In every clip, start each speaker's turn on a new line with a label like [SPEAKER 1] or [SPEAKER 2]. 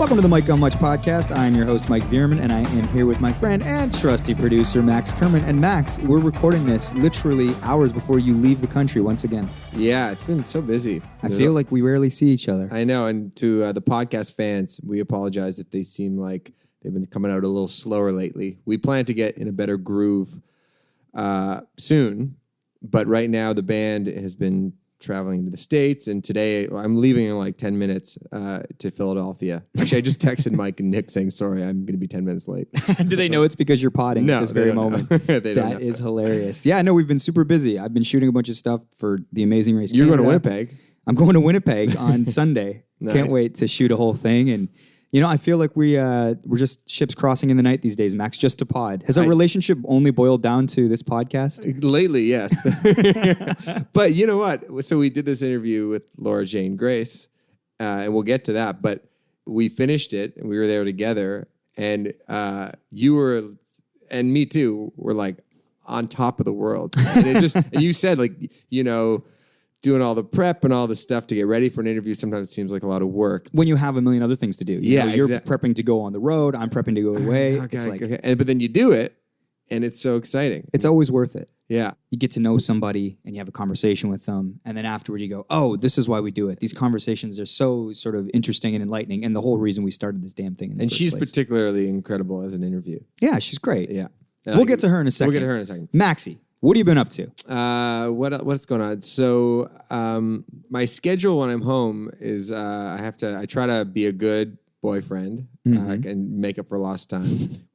[SPEAKER 1] Welcome to the Mike on Much podcast. I am your host, Mike Veerman, and I am here with my friend and trusty producer, Max Kerman. And Max, we're recording this literally hours before you leave the country once again.
[SPEAKER 2] Yeah, it's been so busy.
[SPEAKER 1] I feel like we rarely see each other.
[SPEAKER 2] I know, and to the podcast fans, we apologize if they seem like they've been coming out a little slower lately. We plan to get in a better groove soon, but right now the band has been traveling to the States, and today I'm leaving in like 10 minutes to Philadelphia. Actually, I just texted Mike and Nick saying, sorry, I'm going to be 10 minutes late.
[SPEAKER 1] Do they know it's because you're potting
[SPEAKER 2] No,
[SPEAKER 1] at this very moment? That is hilarious. Yeah, no, we've been super busy. I've been shooting a bunch of stuff for The Amazing Race
[SPEAKER 2] You're
[SPEAKER 1] Canada.
[SPEAKER 2] going to Winnipeg?
[SPEAKER 1] I'm going to Winnipeg on Sunday.
[SPEAKER 2] Nice.
[SPEAKER 1] Can't wait to shoot a whole thing. And, you know, I feel like we're just ships crossing in the night these days, Max, just to pod. Has that relationship only boiled down to this podcast?
[SPEAKER 2] Lately, yes. But you know what? So we did this interview with Laura Jane Grace, and we'll get to that. But we finished it, and we were there together. And you were, and me too, were like on top of the world. And it just, and you said, like, you know, doing all the prep and all the stuff to get ready for an interview sometimes seems like a lot of work.
[SPEAKER 1] When you have a million other things to do. You know, you're prepping to go on the road. I'm prepping to go away. It's like,
[SPEAKER 2] but then you do it, and it's so exciting.
[SPEAKER 1] It's always worth it.
[SPEAKER 2] Yeah.
[SPEAKER 1] You get to know somebody, and you have a conversation with them, and then afterward you go, oh, this is why we do it. These conversations are so sort of interesting and enlightening, and the whole reason we started this damn thing in the
[SPEAKER 2] And
[SPEAKER 1] first
[SPEAKER 2] she's
[SPEAKER 1] place.
[SPEAKER 2] particularly incredible as an interview.
[SPEAKER 1] Yeah, she's great.
[SPEAKER 2] Yeah.
[SPEAKER 1] We'll get to her in a second.
[SPEAKER 2] We'll get to her in a second.
[SPEAKER 1] Maxie, what have you been up to?
[SPEAKER 2] What's going on? So my schedule when I'm home is I try to be a good boyfriend and make up for lost time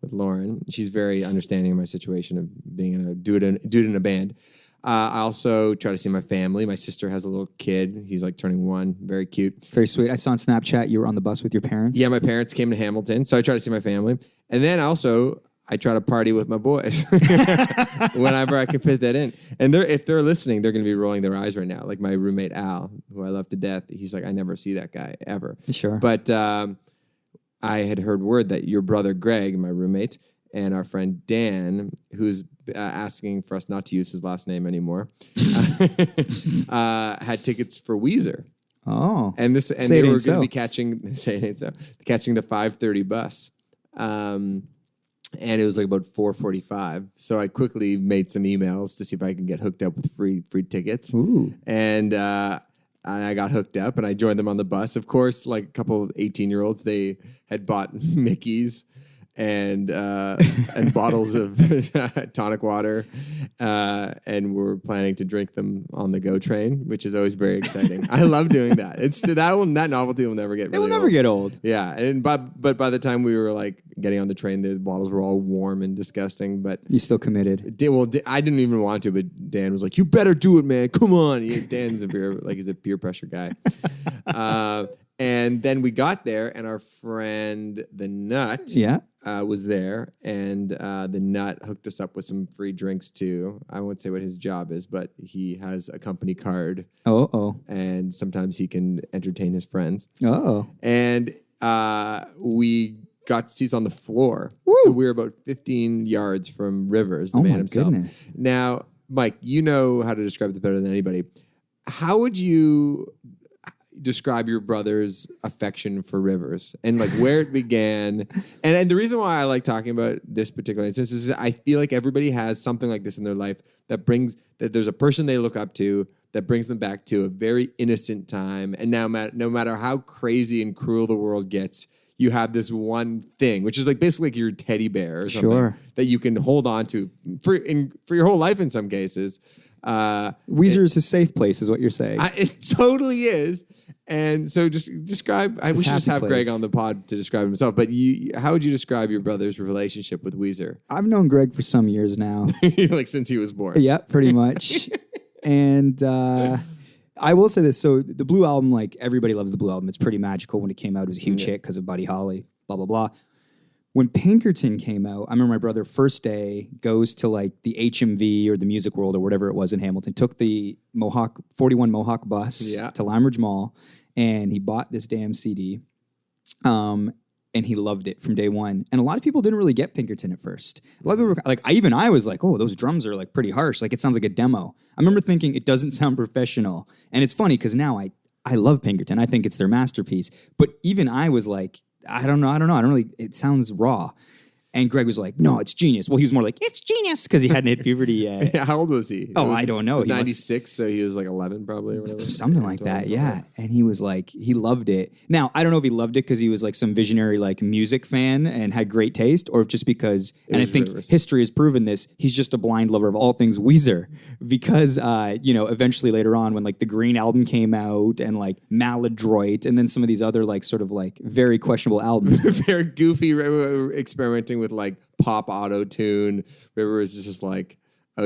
[SPEAKER 2] with Lauren. She's very understanding of my situation of being a dude in a band. I also try to see my family. My sister has a little kid. He's like turning 1. Very cute.
[SPEAKER 1] Very sweet. I saw on Snapchat you were on the bus with your parents.
[SPEAKER 2] Yeah, my parents came to Hamilton, so I try to see my family. And then also I try to party with my boys whenever I can fit that in. And if they're listening, they're going to be rolling their eyes right now. Like my roommate, Al, who I love to death. He's like, I never see that guy ever.
[SPEAKER 1] Sure.
[SPEAKER 2] But I had heard word that your brother, Greg, my roommate, and our friend Dan, who's asking for us not to use his last name anymore, had tickets for Weezer.
[SPEAKER 1] Oh.
[SPEAKER 2] And they were going to be catching the 5:30 bus. And it was like about 4:45. So I quickly made some emails to see if I could get hooked up with free tickets.
[SPEAKER 1] Ooh.
[SPEAKER 2] And I got hooked up and I joined them on the bus. Of course, like a couple of 18-year-olds, they had bought Mickeys and bottles of tonic water, and we're planning to drink them on the GO train, which is always very exciting. I love doing that. That novelty will never get. Really
[SPEAKER 1] it will never
[SPEAKER 2] old.
[SPEAKER 1] get old.
[SPEAKER 2] Yeah, but by the time we were like getting on the train, the bottles were all warm and disgusting. But
[SPEAKER 1] you still committed.
[SPEAKER 2] I didn't even want to, but Dan was like, "You better do it, man! Come on!" Dan's he's a peer pressure guy. And then we got there, and our friend the Nut, was there, and the Nut hooked us up with some free drinks too. I won't say what his job is, but he has a company card. And sometimes he can entertain his friends. And we got seats on the floor. Woo! So we were about 15 yards from Rivers, the man himself.
[SPEAKER 1] Goodness.
[SPEAKER 2] Now, Mike, you know how to describe it better than anybody. How would you describe your brother's affection for Rivers and like where it began? And the reason why I like talking about this particular instance is I feel like everybody has something like this in their life that there's a person they look up to that brings them back to a very innocent time. And now no matter how crazy and cruel the world gets, you have this one thing, which is like basically like your teddy bear or something that you can hold on to for your whole life in some cases.
[SPEAKER 1] Weezer is a safe place, is what you're saying.
[SPEAKER 2] It totally is. And so just describe, we should just have Greg on the pod to describe himself, but how would you describe your brother's relationship with Weezer?
[SPEAKER 1] I've known Greg for some years now.
[SPEAKER 2] Like since he was born.
[SPEAKER 1] Yeah, pretty much. And I will say this. So the Blue Album, like everybody loves the Blue Album. It's pretty magical. When it came out, it was a huge hit because of Buddy Holly, blah, blah, blah. When Pinkerton came out, I remember my brother first day goes to like the HMV or the Music World or whatever it was in Hamilton, took the 41 Mohawk bus to Lime Ridge Mall, and he bought this damn CD. And he loved it from day one. And a lot of people didn't really get Pinkerton at first. A lot of people were like, I was like, oh, those drums are like pretty harsh. Like it sounds like a demo. I remember thinking it doesn't sound professional. And it's funny because now I love Pinkerton. I think it's their masterpiece. But even I was like, I don't know. I don't really, it sounds raw. And Greg was like, no, it's genius. Well, he was more like, it's genius, because he hadn't hit puberty yet.
[SPEAKER 2] Yeah, how old was he?
[SPEAKER 1] Oh, I don't know.
[SPEAKER 2] He was
[SPEAKER 1] He must-
[SPEAKER 2] 96, so he was like 11 probably or whatever.
[SPEAKER 1] Something like that, yeah. And he was like, he loved it. Now, I don't know if he loved it because he was like some visionary like music fan and had great taste, or just because, and I
[SPEAKER 2] was
[SPEAKER 1] think
[SPEAKER 2] Rivers.
[SPEAKER 1] history has proven this, he's just a blind lover of all things Weezer. Because, eventually later on when like the Green album came out and like Maladroit and then some of these other like sort of like very questionable albums.
[SPEAKER 2] Very goofy, experimenting with like pop auto tune. Rivers is just like not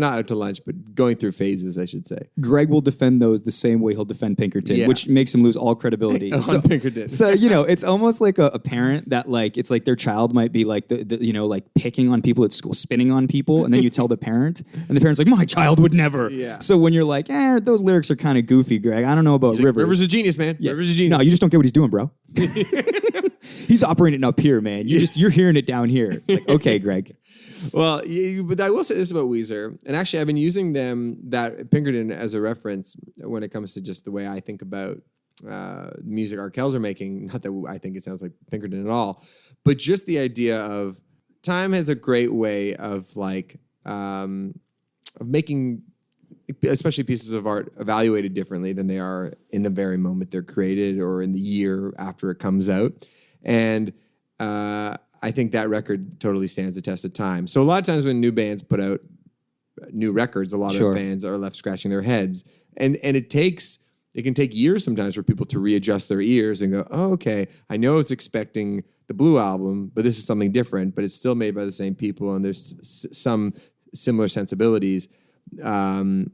[SPEAKER 2] out to lunch, but going through phases, I should say.
[SPEAKER 1] Greg will defend those the same way he'll defend Pinkerton,
[SPEAKER 2] Yeah.
[SPEAKER 1] which makes him lose all credibility.
[SPEAKER 2] On Pinkerton.
[SPEAKER 1] So, it's almost like a parent that like, it's like their child might be like, like picking on people at school, spitting on people. And then you tell the parent and the parent's like, my child would never.
[SPEAKER 2] Yeah.
[SPEAKER 1] So when you're like, those lyrics are kind of goofy, Greg. I don't know about Rivers.
[SPEAKER 2] Rivers is a genius, man.
[SPEAKER 1] Yeah.
[SPEAKER 2] Rivers is a genius.
[SPEAKER 1] No, you just don't get what he's doing, bro. He's operating up here, man. You're hearing it down here. It's like, okay, Greg.
[SPEAKER 2] Well, but I will say this about Weezer, and actually I've been using that Pinkerton as a reference when it comes to just the way I think about music Arkells are making. Not that I think it sounds like Pinkerton at all, but just the idea of time has a great way of like of making, especially pieces of art, evaluated differently than they are in the very moment they're created or in the year after it comes out, and I think that record totally stands the test of time. So a lot of times when new bands put out new records, a lot
[SPEAKER 1] Sure.
[SPEAKER 2] of fans are left scratching their heads. And it can take years sometimes for people to readjust their ears and go, oh, okay, I know it's expecting the Blue Album, but this is something different, but it's still made by the same people and there's some similar sensibilities. But I'm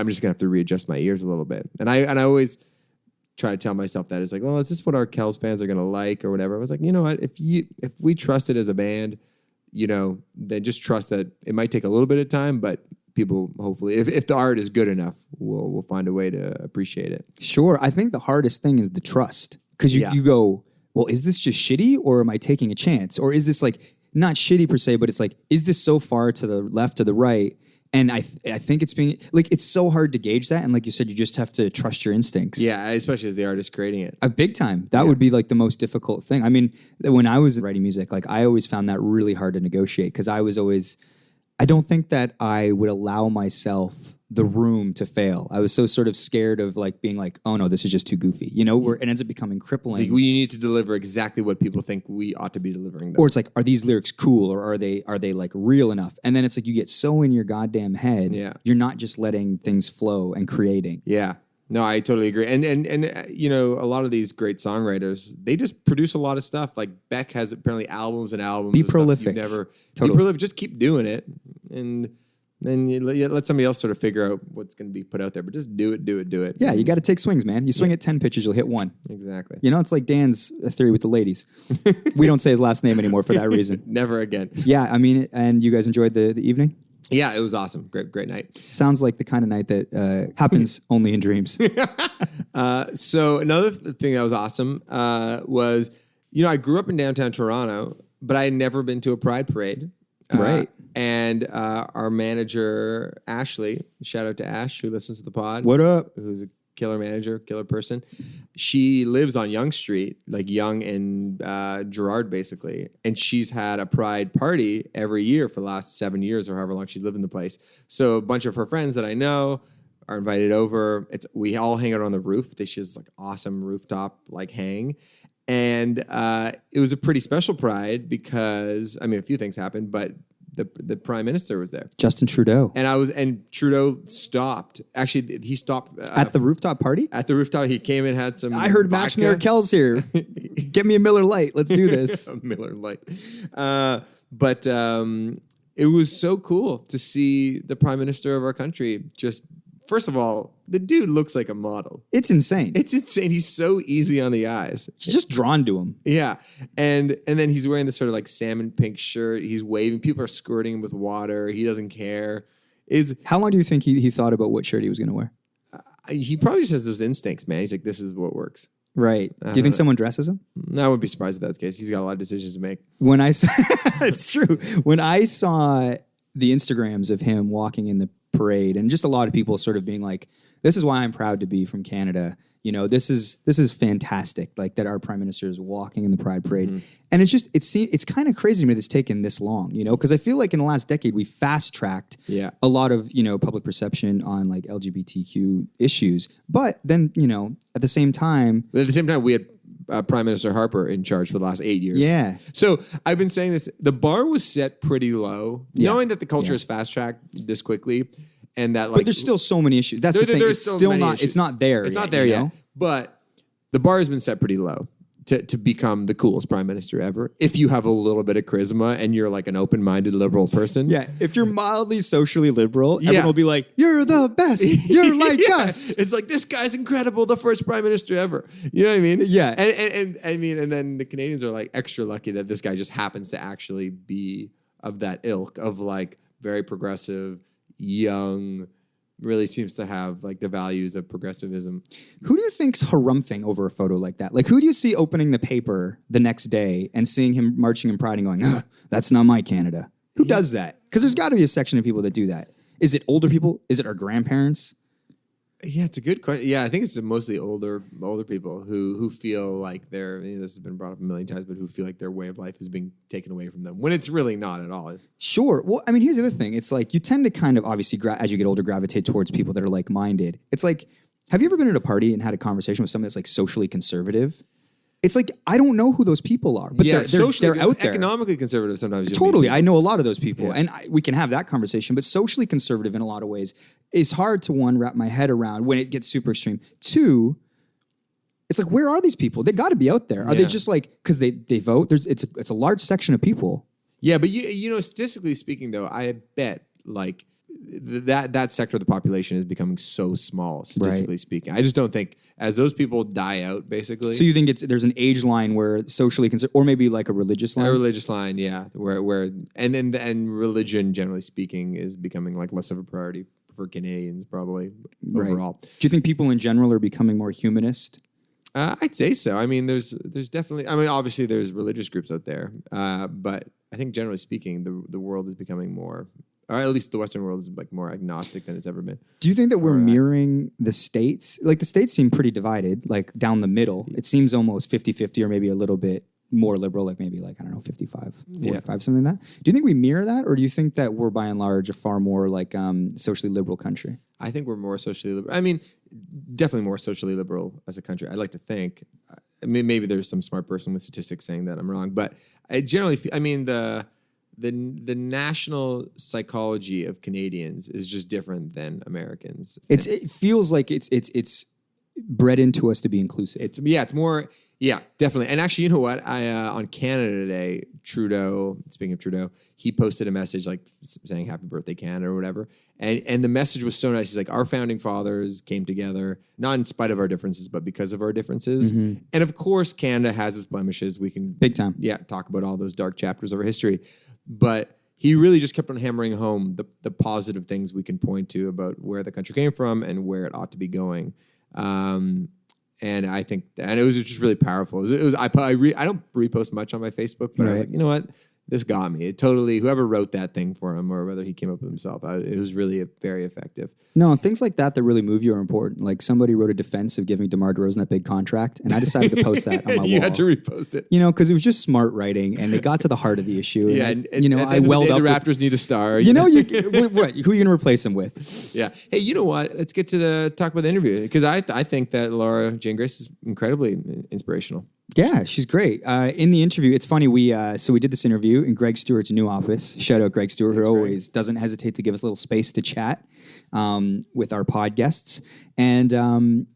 [SPEAKER 2] just gonna have to readjust my ears a little bit. And I always try to tell myself that it's like, well, is this what our Arkells fans are going to like or whatever? I was like, you know what? If we trust it as a band, then just trust that it might take a little bit of time, but people hopefully, if the art is good enough, we'll find a way to appreciate it.
[SPEAKER 1] Sure. I think the hardest thing is the trust. Because you go, well, is this just shitty or am I taking a chance? Or is this like, not shitty per se, but it's like, is this so far to the left or the right? And I think it's being, like, it's so hard to gauge that. And like you said, you just have to trust your instincts.
[SPEAKER 2] Yeah, especially as the artist creating it.
[SPEAKER 1] A big time. That would be like the most difficult thing. I mean, when I was writing music, like I always found that really hard to negotiate because I don't think that I would allow myself the room to fail. I was so sort of scared of like being like, oh no, this is just too goofy, where it ends up becoming crippling.
[SPEAKER 2] Like, we need to deliver exactly what people think we ought to be delivering them.
[SPEAKER 1] Or it's like, are these lyrics cool or are they like real enough? And then it's like you get so in your goddamn head, you're not just letting things flow and creating.
[SPEAKER 2] Yeah. No, I totally agree. And a lot of these great songwriters, they just produce a lot of stuff. Like Beck has apparently albums and albums.
[SPEAKER 1] Be
[SPEAKER 2] of stuff
[SPEAKER 1] prolific.
[SPEAKER 2] Be
[SPEAKER 1] Totally.
[SPEAKER 2] prolific. Just keep doing it. And then you let somebody else sort of figure out what's going to be put out there. But just do it.
[SPEAKER 1] Yeah, you got to take swings, man. You swing at 10 pitches, you'll hit one.
[SPEAKER 2] Exactly.
[SPEAKER 1] It's like Dan's theory with the ladies. We don't say his last name anymore for that reason.
[SPEAKER 2] Never again.
[SPEAKER 1] Yeah, I mean, and you guys enjoyed the evening?
[SPEAKER 2] Yeah, it was awesome. Great night.
[SPEAKER 1] Sounds like the kind of night that happens only in dreams.
[SPEAKER 2] So another thing that was awesome was, I grew up in downtown Toronto, but I had never been to a Pride parade.
[SPEAKER 1] Right.
[SPEAKER 2] And our manager, Ashley, shout out to Ash, who listens to the pod.
[SPEAKER 1] What up?
[SPEAKER 2] Who's a killer manager, killer person. She lives on Yonge Street, like Yonge and Gerrard, basically. And she's had a Pride party every year for the last 7 years or however long she's lived in the place. So a bunch of her friends that I know are invited over. We all hang out on the roof. She has like awesome rooftop like hang. And it was a pretty special Pride because, a few things happened, but the Prime Minister was there.
[SPEAKER 1] Justin Trudeau.
[SPEAKER 2] And Trudeau stopped. Actually, he stopped
[SPEAKER 1] at the rooftop party?
[SPEAKER 2] At the rooftop, he came and had some.
[SPEAKER 1] I heard Max Markel's here. Get me a Miller Lite. Let's do this.
[SPEAKER 2] A Miller Lite. But it was so cool to see the Prime Minister of our country just. First of all, the dude looks like a model.
[SPEAKER 1] It's insane.
[SPEAKER 2] It's insane. He's so easy on the eyes.
[SPEAKER 1] He's just drawn to him.
[SPEAKER 2] Yeah. And then he's wearing this sort of like salmon pink shirt. He's waving. People are squirting him with water. He doesn't care.
[SPEAKER 1] How long do you think he thought about what shirt he was going to wear?
[SPEAKER 2] He probably just has those instincts, man. He's like, this is what works.
[SPEAKER 1] Right. Do you think someone dresses him?
[SPEAKER 2] I wouldn't be surprised if that's the case. He's got a lot of decisions to make.
[SPEAKER 1] When I saw, it's true. When I saw the Instagrams of him walking in the parade, and just a lot of people sort of being like, "This is why I'm proud to be from Canada." You know, this is fantastic. Like that, our prime minister is walking in the Pride Parade, and it's kind of crazy to me that it's taken this long. You know, because I feel like in the last decade we fast tracked a lot of public perception on like LGBTQ issues, but then at the same time,
[SPEAKER 2] we had Prime Minister Harper in charge for the last 8 years.
[SPEAKER 1] Yeah.
[SPEAKER 2] So I've been saying this: the bar was set pretty low, knowing that the culture is fast tracked this quickly. And that,
[SPEAKER 1] but there's still so many issues. That's the thing. It's still not. Issues. It's not there.
[SPEAKER 2] It's not there yet. But the bar has been set pretty low to become the coolest prime minister ever. If you have a little bit of charisma and you're like an open-minded liberal person,
[SPEAKER 1] if you're mildly socially liberal, everyone will be like, "You're the best. You're like us."
[SPEAKER 2] It's like, this guy's incredible, the first prime minister ever. You know what I mean?
[SPEAKER 1] Yeah.
[SPEAKER 2] And then the Canadians are like extra lucky that this guy just happens to actually be of that ilk of like very progressive, young, really seems to have like the values of progressivism.
[SPEAKER 1] Who do you think's harumphing over a photo like that? Like, who do you see opening the paper the next day and seeing him marching in pride and going, "That's not my Canada"? Who does that? Because there's got to be a section of people that do that. Is it older people? Is it our grandparents?
[SPEAKER 2] Yeah, it's a good question. Yeah, I think it's mostly older people who feel like this has been brought up a million times, but who feel like their way of life is being taken away from them when it's really not at all.
[SPEAKER 1] Sure. Well, I mean, here's the other thing. It's like you tend to kind of obviously, as you get older, gravitate towards people that are like-minded. It's like, have you ever been at a party and had a conversation with someone that's like socially conservative? It's like, I don't know who those people are, but they're out there.
[SPEAKER 2] Economically conservative sometimes.
[SPEAKER 1] Totally. I know a lot of those people, and we can have that conversation, but socially conservative in a lot of ways is hard to, one, wrap my head around when it gets super extreme. Two, it's like, where are these people? They got to be out there. Are they just like, because they vote? It's a large section of people.
[SPEAKER 2] Yeah, but statistically speaking, though, I bet like that sector of the population is becoming so small, statistically speaking. I just don't think as those people die out, basically.
[SPEAKER 1] So you think there's an age line where socially conservative, or maybe like a religious line?
[SPEAKER 2] A religious line, yeah, where and religion, generally speaking, is becoming like less of a priority for Canadians, probably overall.
[SPEAKER 1] Do you think people in general are becoming more humanist?
[SPEAKER 2] I'd say so. I mean, there's definitely. I mean, obviously, there's religious groups out there, but I think generally speaking, the world is becoming more. Or at least the Western world is like more agnostic than it's ever been.
[SPEAKER 1] Do you think that we're mirroring the States? Like the States seem pretty divided, like down the middle. It seems almost 50-50 or maybe a little bit more liberal, like maybe like, I don't know, 55, 45, something like that. Do you think we mirror that? Or do you think that we're by and large a far more like socially liberal country?
[SPEAKER 2] I think we're more socially liberal. I mean, definitely more socially liberal as a country. I'd like to think. I mean, maybe there's some smart person with statistics saying that I'm wrong. But I generally feel, I mean, the national psychology of Canadians is just different than Americans.
[SPEAKER 1] It feels like it's bred into us to be inclusive.
[SPEAKER 2] It's more, definitely. And actually, you know what? I on Canada Day, Trudeau, speaking of Trudeau, he posted a message like saying "Happy Birthday, Canada" or whatever. And the message was so nice. He's like, our founding fathers came together, not in spite of our differences, but because of our differences. Mm-hmm. And of course, Canada has its blemishes. We can
[SPEAKER 1] big time,
[SPEAKER 2] talk about all those dark chapters of our history. But he really just kept on hammering home the positive things we can point to about where the country came from and where it ought to be going. And I think, and it was just really powerful. I don't repost much on my Facebook, but I was like, you know what? This got me. It totally, whoever wrote that thing for him or whether he came up with himself, it was really very effective.
[SPEAKER 1] No, things like that really move you are important. Like somebody wrote a defense of giving DeMar DeRozan that big contract, and I decided to post that on my wall.
[SPEAKER 2] You had to repost it.
[SPEAKER 1] Because it was just smart writing, and they got to the heart of the issue.
[SPEAKER 2] Yeah, and I welled up. The Raptors need a star.
[SPEAKER 1] Who are you going to replace him with?
[SPEAKER 2] Yeah. Hey, you know what? Let's get to talk about the interview, because I think that Laura Jane Grace is incredibly inspirational.
[SPEAKER 1] Yeah, she's great. In the interview, it's funny. We did this interview in Greg Stewart's new office. Shout out Greg Stewart, who always doesn't hesitate to give us a little space to chat with our pod guests. And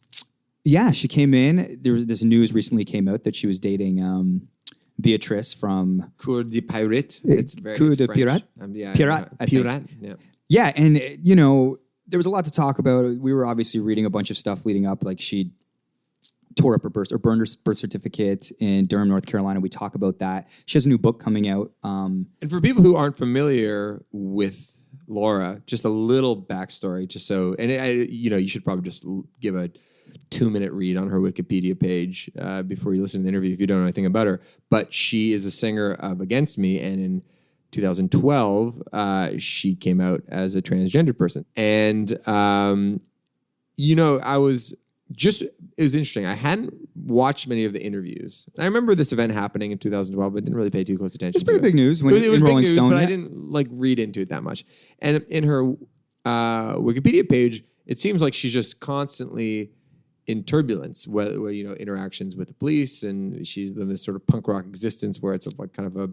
[SPEAKER 1] she came in. This news recently came out that she was dating Beatrice from
[SPEAKER 2] Cour des Pirates. It's very
[SPEAKER 1] Cour des
[SPEAKER 2] Pirates.
[SPEAKER 1] Pirate. Yeah. Yeah, and there was a lot to talk about. We were obviously reading a bunch of stuff leading up. Like she tore up her burned her birth certificate in Durham, North Carolina. We talk about that. She has a new book coming out.
[SPEAKER 2] And for people who aren't familiar with Laura, just a little backstory, just so, and you should probably just give a 2-minute read on her Wikipedia page before you listen to the interview if you don't know anything about her. But she is a singer of Against Me, and in 2012, she came out as a transgender person. And, I was it was interesting. I hadn't watched many of the interviews. I remember this event happening in 2012, but didn't really pay too close attention.
[SPEAKER 1] It's pretty big news when
[SPEAKER 2] it was
[SPEAKER 1] in
[SPEAKER 2] big
[SPEAKER 1] Rolling
[SPEAKER 2] news,
[SPEAKER 1] Stone.
[SPEAKER 2] but
[SPEAKER 1] Yeah.
[SPEAKER 2] I didn't read into it that much. And in her Wikipedia page, it seems like she's just constantly in turbulence, where interactions with the police, and she's in this sort of punk rock existence where it's like kind of a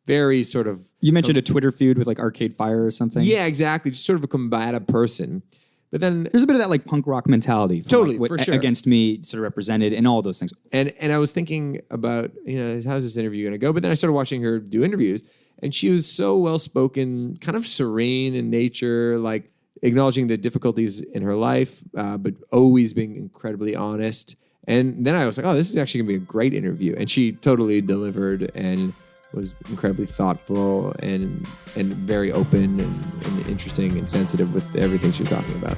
[SPEAKER 2] very sort of.
[SPEAKER 1] You mentioned a Twitter feud with like Arcade Fire or something.
[SPEAKER 2] Yeah, exactly. Just sort of a combative person. But then
[SPEAKER 1] there's a bit of that like punk rock mentality,
[SPEAKER 2] totally,
[SPEAKER 1] like,
[SPEAKER 2] for sure.
[SPEAKER 1] Against Me sort of represented, and all those things.
[SPEAKER 2] And I was thinking about how's this interview going to go? But then I started watching her do interviews, and she was so well spoken, kind of serene in nature, like acknowledging the difficulties in her life, but always being incredibly honest. And then I was like, oh, this is actually going to be a great interview, and she totally delivered and was incredibly thoughtful and very open and interesting and sensitive with everything she was talking about.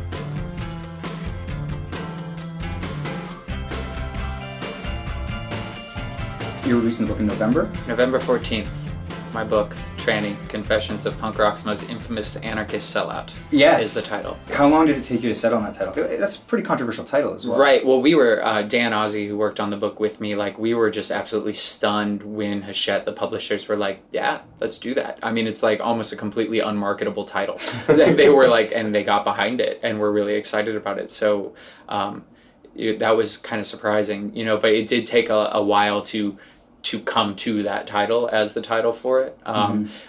[SPEAKER 1] You're releasing the book in November?
[SPEAKER 3] November 14th. My book, Tranny, Confessions of Punk Rock's Most Infamous Anarchist Sellout.
[SPEAKER 1] Yes.
[SPEAKER 3] Is the title.
[SPEAKER 1] How long did it take you to settle on that title? That's a pretty controversial title as well.
[SPEAKER 3] Right. Well, we were, Dan Ozzie, who worked on the book with me, like, we were just absolutely stunned when Hachette, the publishers, were like, yeah, let's do that. I mean, it's like almost a completely unmarketable title. They were like, and they got behind it, and we're really excited about it. So that was kind of surprising, but it did take a while to come to that title as the title for it.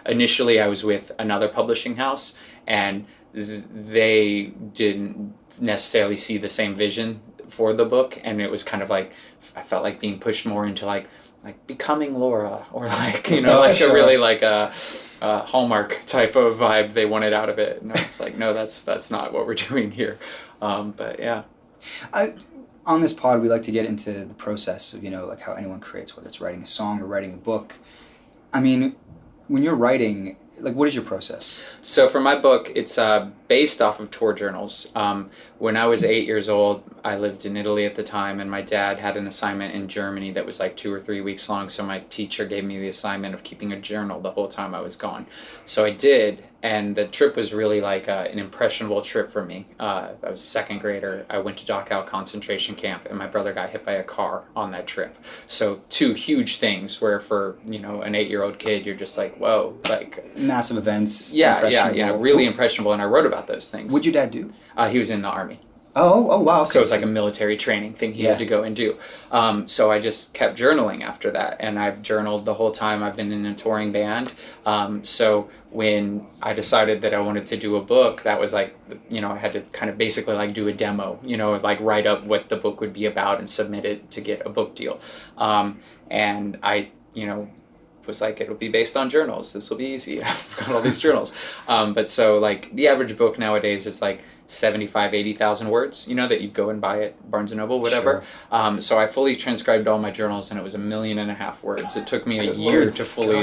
[SPEAKER 3] Initially, I was with another publishing house, and they didn't necessarily see the same vision for the book, and it was kind of like, I felt like being pushed more into like becoming Laura, or like, a really like a Hallmark type of vibe they wanted out of it. And I was like, no, that's not what we're doing here. But yeah.
[SPEAKER 1] On this pod, we like to get into the process of, like how anyone creates, whether it's writing a song or writing a book. I mean, when you're writing, like, what is your process?
[SPEAKER 3] So for my book, it's based off of tour journals. When I was 8 years old, I lived in Italy at the time, and my dad had an assignment in Germany that was like 2 or 3 weeks long. So my teacher gave me the assignment of keeping a journal the whole time I was gone. So I did, and the trip was really like an impressionable trip for me. I was a second grader. I went to Dachau concentration camp, and my brother got hit by a car on that trip. So two huge things where for, an 8-year-old kid, you're just like, whoa, like...
[SPEAKER 1] Massive events.
[SPEAKER 3] Yeah, really impressionable, and I wrote about those things.
[SPEAKER 1] What'd your dad do?
[SPEAKER 3] He was in the Army.
[SPEAKER 1] Oh, wow. Okay.
[SPEAKER 3] So it's like a military training thing he had to go and do. So I just kept journaling after that, and I've journaled the whole time I've been in a touring band. So when I decided that I wanted to do a book, that was like, I had to kind of basically like do a demo, like write up what the book would be about and submit it to get a book deal. And I, was like, it'll be based on journals. This will be easy. I've got all these journals. But so like the average book nowadays is like 80,000 words, that you'd go and buy at Barnes & Noble, whatever.
[SPEAKER 1] Sure.
[SPEAKER 3] So I fully transcribed all my journals, and it was 1.5 million words. It took me a year to fully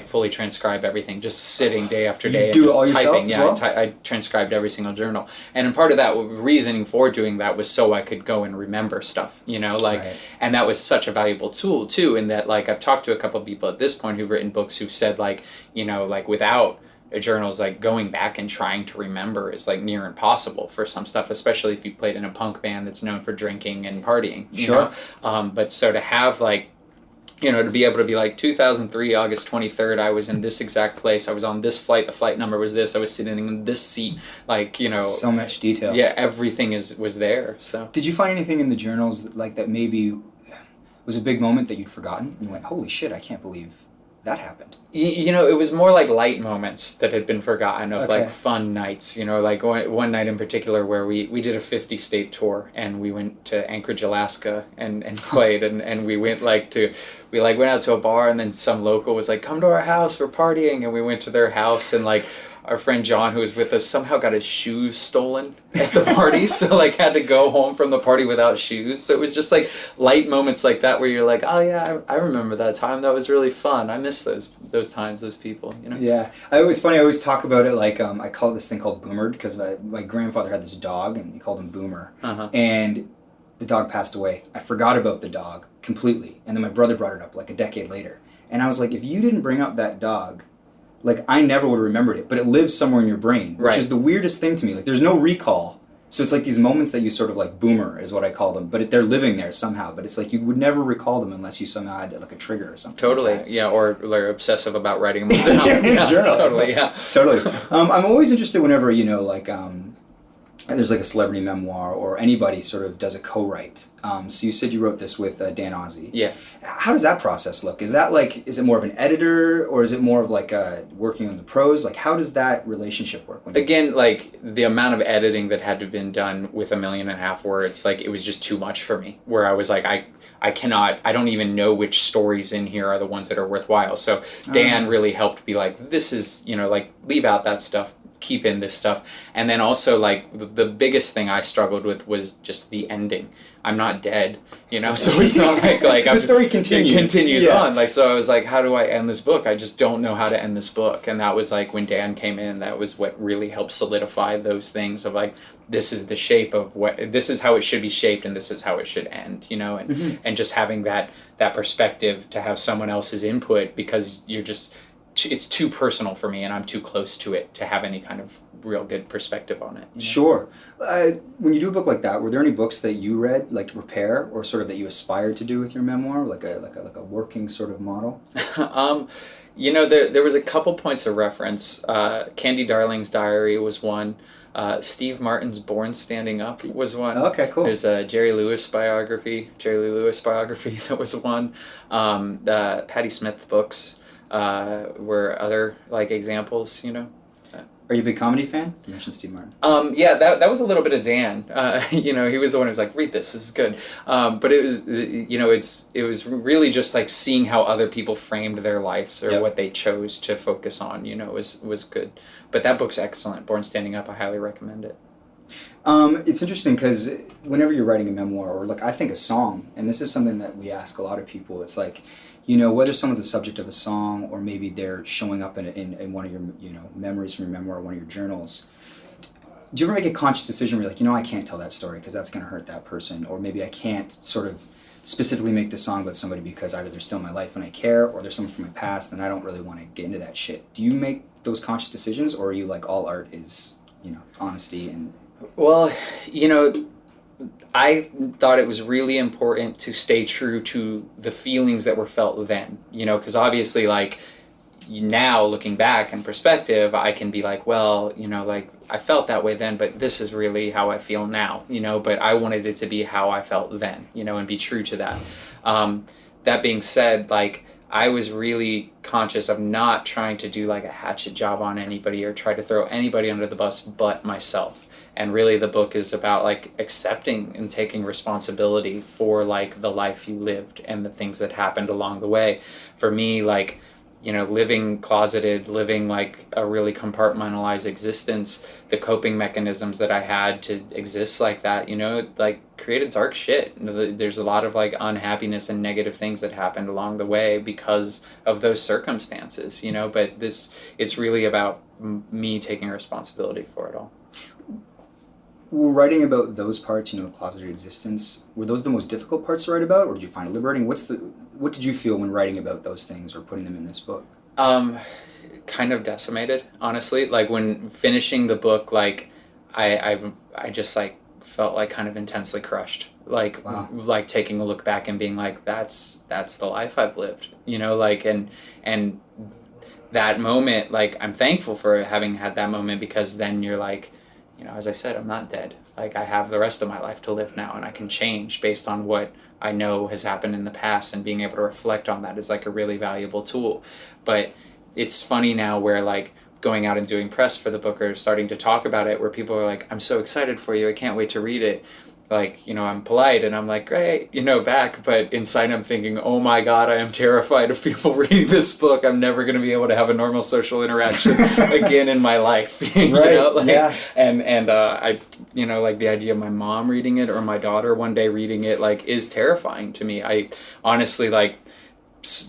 [SPEAKER 3] fully transcribe everything, just sitting day after day.
[SPEAKER 1] You do it all
[SPEAKER 3] typing.
[SPEAKER 1] yourself as well?
[SPEAKER 3] I transcribed every single journal. And part of that reasoning for doing that was so I could go and remember stuff,
[SPEAKER 1] Right.
[SPEAKER 3] And that was such a valuable tool too, in that like I've talked to a couple of people at this point who've written books who've said like, like without journals, like going back and trying to remember is like near impossible for some stuff, especially if you played in a punk band that's known for drinking and partying.
[SPEAKER 1] Sure.
[SPEAKER 3] But so to have like, to be able to be like 2003, August 23rd, I was in this exact place. I was on this flight. The flight number was this. I was sitting in this seat. Like,
[SPEAKER 1] So much detail.
[SPEAKER 3] Yeah, everything was there. So.
[SPEAKER 1] Did you find anything in the journals like that maybe was a big moment that you'd forgotten? You went, holy shit, I can't believe that happened.
[SPEAKER 3] It was more like light moments that had been forgotten of
[SPEAKER 1] Okay.
[SPEAKER 3] like fun nights, like one night in particular where we did a 50-state tour, and we went to Anchorage, Alaska and played and we went went out to a bar, and then some local was like, come to our house for partying, and we went to their house, and like our friend John, who was with us, somehow got his shoes stolen at the party, so like had to go home from the party without shoes. So it was just like light moments like that where you're like, oh yeah, I remember that time. That was really fun. I miss those times, those people.
[SPEAKER 1] Yeah, it's funny. I always talk about it like I call it this thing called Boomer, because my grandfather had this dog, and he called him Boomer, and the dog passed away. I forgot about the dog completely, and then my brother brought it up like a decade later, and I was like, if you didn't bring up that dog, like I never would have remembered it, but it lives somewhere in your brain, which
[SPEAKER 3] Right.
[SPEAKER 1] is the weirdest thing to me. Like there's no recall. So it's like these moments that you sort of like boomer is what I call them, but they're living there somehow. But it's like you would never recall them unless you somehow had like a trigger or something.
[SPEAKER 3] Totally,
[SPEAKER 1] Like that.
[SPEAKER 3] yeah, or they're obsessive about writing them down. Yeah,
[SPEAKER 1] Journal.
[SPEAKER 3] totally, yeah.
[SPEAKER 1] Totally. I'm always interested whenever, you know, like there's like a celebrity memoir or anybody sort of does a co-write. So you said you wrote this with Dan Ozzie.
[SPEAKER 3] Yeah.
[SPEAKER 1] How does that process look? Is that like, is it more of an editor or is it more of like working on the prose? Like how does that relationship work?
[SPEAKER 3] Again, like the amount of editing that had to have been done with 1.5 million words, like it was just too much for me. Where I was like, I cannot, I don't even know which stories in here are the ones that are worthwhile. So Dan really helped be like, this is, you know, like leave out that stuff, keep in this stuff. And then also like the biggest thing I struggled with was just the ending. I'm not dead, you know, so it's not like
[SPEAKER 1] the story continues.
[SPEAKER 3] It continues
[SPEAKER 1] Yeah.
[SPEAKER 3] on. Like, so I was like, how do I end this book? I just don't know how to end this book. And that was like when Dan came in, that was what really helped solidify those things of like, this is the shape of what, this is how it should be shaped and this is how it should end, you know, and, and just having that perspective to have someone else's input because you're just, it's too personal for me and I'm too close to it to have any kind of real good perspective on it. You know?
[SPEAKER 1] Sure. When you do a book like that, were there any books that you read like to prepare or sort of that you aspired to do with your memoir, like a working sort of model?
[SPEAKER 3] You know, there was a couple points of reference. Candy Darling's Diary was one. Steve Martin's Born Standing Up was one.
[SPEAKER 1] Okay, cool.
[SPEAKER 3] There's a Jerry Lee Lewis biography that was one. The Patti Smith books were other like examples, you know.
[SPEAKER 1] Are you a big comedy fan? You mentioned Steve Martin.
[SPEAKER 3] Yeah, that was a little bit of Dan. You know, he was the one who was like, read this is good. But it was, you know, it was really just like seeing how other people framed their lives or what they chose to focus on, you know, was good. But that book's excellent. Born Standing Up, I highly recommend it.
[SPEAKER 1] It's interesting because whenever you're writing a memoir or like I think a song, and this is something that we ask a lot of people, it's like, you know, whether someone's the subject of a song or maybe they're showing up in one of your, you know, memories from your memoir or one of your journals. Do you ever make a conscious decision where you're like, you know, I can't tell that story because that's going to hurt that person, or maybe I can't sort of specifically make this song about somebody because either they're still in my life and I care, or they're someone from my past and I don't really want to get into that shit. Do you make those conscious decisions, or are you like all art is, you know, honesty and...
[SPEAKER 3] Well, you know, I thought it was really important to stay true to the feelings that were felt then, you know, because obviously, like, now looking back in perspective, I can be like, well, you know, like, I felt that way then, but this is really how I feel now, you know, but I wanted it to be how I felt then, you know, and be true to that. That being said, like, I was really conscious of not trying to do like a hatchet job on anybody or try to throw anybody under the bus but myself. And really the book is about like accepting and taking responsibility for like the life you lived and the things that happened along the way. For me, like, you know, living closeted, living like a really compartmentalized existence, the coping mechanisms that I had to exist like that, you know, like created dark shit. There's a lot of like unhappiness and negative things that happened along the way because of those circumstances, you know, but it's really about me taking responsibility for it all.
[SPEAKER 1] Writing about those parts, you know, closeted existence, were those the most difficult parts to write about, or did you find it liberating? What did you feel when writing about those things or putting them in this book?
[SPEAKER 3] Kind of decimated, honestly. Like when finishing the book, like I just like felt like kind of intensely crushed. Like
[SPEAKER 1] Wow.
[SPEAKER 3] like taking a look back and being like, that's the life I've lived, you know, like and that moment, like I'm thankful for having had that moment because then you're like, you know, as I said, I'm not dead. Like I have the rest of my life to live now and I can change based on what I know has happened in the past, and being able to reflect on that is like a really valuable tool. But it's funny now where like going out and doing press for the book or starting to talk about it where people are like, I'm so excited for you. I can't wait to read it. Like, you know, I'm polite and I'm like, great, you know, back. But inside I'm thinking, oh my God, I am terrified of people reading this book. I'm never going to be able to have a normal social interaction again in my life. You know, like,
[SPEAKER 1] yeah.
[SPEAKER 3] And I, you know, like the idea of my mom reading it or my daughter one day reading it, like, is terrifying to me. I honestly, like,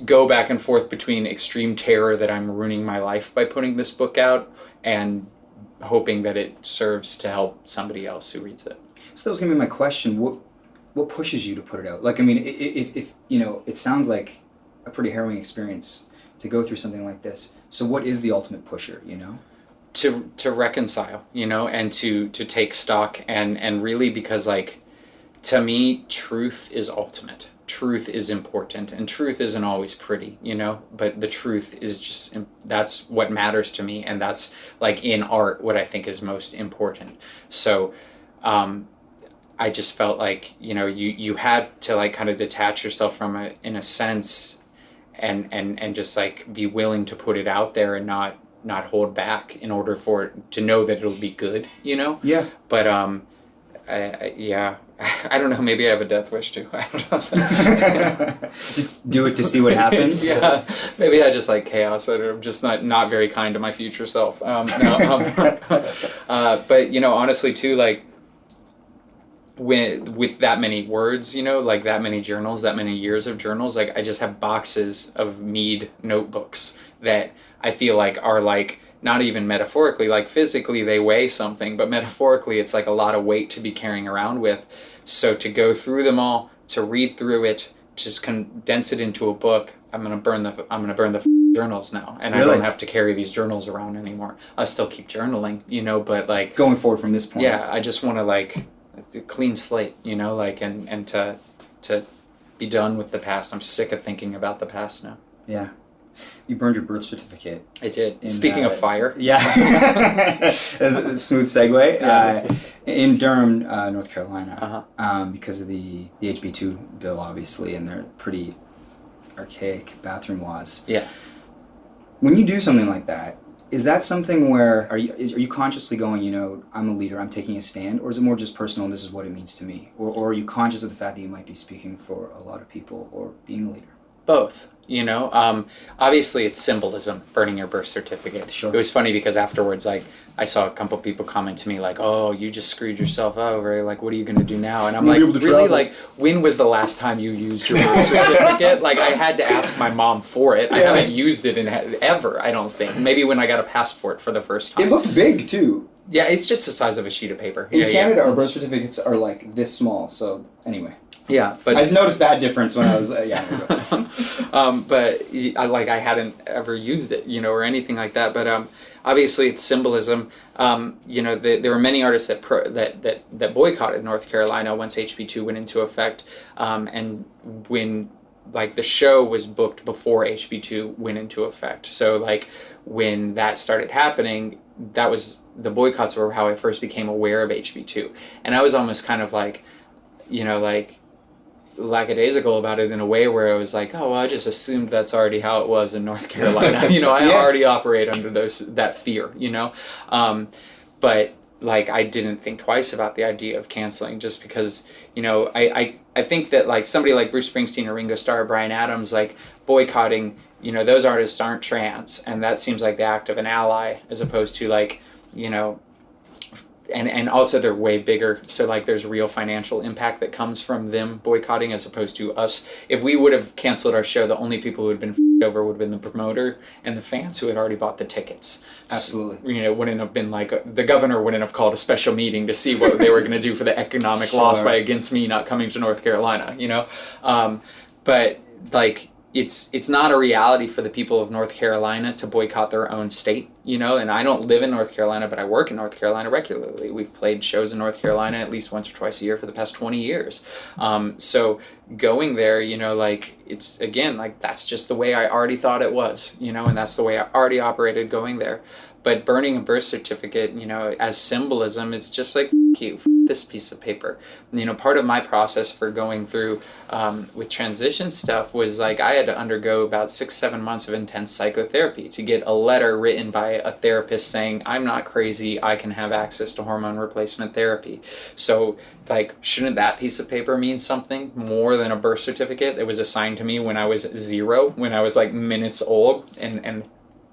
[SPEAKER 3] go back and forth between extreme terror that I'm ruining my life by putting this book out and hoping that it serves to help somebody else who reads it.
[SPEAKER 1] So that was gonna be my question. What pushes you to put it out? Like, I mean, if you know, it sounds like a pretty harrowing experience.
[SPEAKER 4] to go through something like this. So what is the ultimate pusher, you know?
[SPEAKER 3] To reconcile, you know, and to take stock, and really, because like, to me, truth is ultimate. Truth is important, and truth isn't always pretty, you know, but the truth is just, that's what matters to me, and that's like in art what I think is most important. So I just felt like, you know, you had to like kind of detach yourself from it in a sense, and just like be willing to put it out there and not hold back in order for it to know that it'll be good, you know?
[SPEAKER 4] Yeah.
[SPEAKER 3] But yeah, I don't know, maybe I have a death wish too. I don't know.
[SPEAKER 4] Just do it to see what happens.
[SPEAKER 3] Yeah, maybe I just like chaos, or I'm just not very kind to my future self. But you know, honestly too, like, with that many words, you know, like that many journals, that many years of journals, like I just have boxes of Mead notebooks that I feel like are like, not even metaphorically, like physically they weigh something, but metaphorically it's like a lot of weight to be carrying around with. So to go through them all, to read through it, just condense it into a book, I'm gonna burn the journals now, and
[SPEAKER 4] Really?
[SPEAKER 3] I don't have to carry these journals around anymore. I still keep journaling, you know, but like
[SPEAKER 4] Going forward from this point.
[SPEAKER 3] yeah, I just want to like a clean slate, you know, like, and to be done with the past. I'm sick of thinking about the past now.
[SPEAKER 4] Yeah. You burned your birth certificate.
[SPEAKER 3] I did.
[SPEAKER 4] In,
[SPEAKER 3] Speaking of fire.
[SPEAKER 4] Yeah. That's a smooth segue.
[SPEAKER 3] Yeah.
[SPEAKER 4] In Durham, North Carolina,
[SPEAKER 3] Uh-huh.
[SPEAKER 4] because of the HB2 bill, obviously, and their pretty archaic bathroom laws.
[SPEAKER 3] Yeah.
[SPEAKER 4] When you do something like that, is that something where are you consciously going, you know, I'm a leader, I'm taking a stand, or is it more just personal and this is what it means to me? Or are you conscious of the fact that you might be speaking for a lot of people or being a leader?
[SPEAKER 3] Both, you know. Obviously it's symbolism, burning your birth certificate.
[SPEAKER 4] Sure.
[SPEAKER 3] It was funny because afterwards, like, I saw a couple people comment to me like, "Oh, you just screwed yourself over. Like, what are you gonna do now?" And I'm
[SPEAKER 4] Won't
[SPEAKER 3] like,
[SPEAKER 4] be able to
[SPEAKER 3] "Really?
[SPEAKER 4] travel."
[SPEAKER 3] Like, when was the last time you used your birth certificate?" Like, I had to ask my mom for it. I
[SPEAKER 4] Yeah.
[SPEAKER 3] haven't used it in ever. I don't think. Maybe when I got a passport for the first time.
[SPEAKER 4] It looked big too.
[SPEAKER 3] Yeah, it's just the size of a sheet of paper.
[SPEAKER 4] In
[SPEAKER 3] yeah,
[SPEAKER 4] Canada, our birth certificates are like this small. So anyway,
[SPEAKER 3] yeah, but
[SPEAKER 4] I noticed that difference when I was yeah.
[SPEAKER 3] but I hadn't ever used it, you know, or anything like that. But obviously, it's symbolism. You know, there were many artists that boycotted North Carolina once HB2 went into effect, and when like the show was booked before HB2 went into effect. So like when that started happening, that was the boycotts were how I first became aware of HB2, and I was almost kind of like, you know, like lackadaisical about it in a way where I was like, oh, well, I just assumed that's already how it was in North Carolina. You know, I
[SPEAKER 4] Yeah.
[SPEAKER 3] already operate under that fear, you know? But like, I didn't think twice about the idea of canceling just because, you know, I think that like somebody like Bruce Springsteen or Ringo Starr or Bryan Adams, like boycotting, you know, those artists aren't trans, and that seems like the act of an ally as opposed to like, you know, and also they're way bigger, so like there's real financial impact that comes from them boycotting as opposed to us. If we would have canceled our show, the only people who would have been over would have been the promoter and the fans who had already bought the tickets.
[SPEAKER 4] Absolutely.
[SPEAKER 3] You know, it wouldn't have been like the governor wouldn't have called a special meeting to see what they were going to do for the economic loss by against me not coming to North Carolina, you know. But like it's not a reality for the people of North Carolina to boycott their own state, you know, and I don't live in North Carolina, but I work in North Carolina regularly. We've played shows in North Carolina at least once or twice a year for the past 20 years. So going there, you know, like it's, again, like that's just the way I already thought it was, you know, and that's the way I already operated going there. But burning a birth certificate, you know, as symbolism, is just like, f you, f this piece of paper. You know, part of my process for going through with transition stuff was like I had to undergo about 6-7 months of intense psychotherapy to get a letter written by a therapist saying, I'm not crazy, I can have access to hormone replacement therapy. So like, shouldn't that piece of paper mean something more than a birth certificate that was assigned to me when I was 0, when I was like minutes old and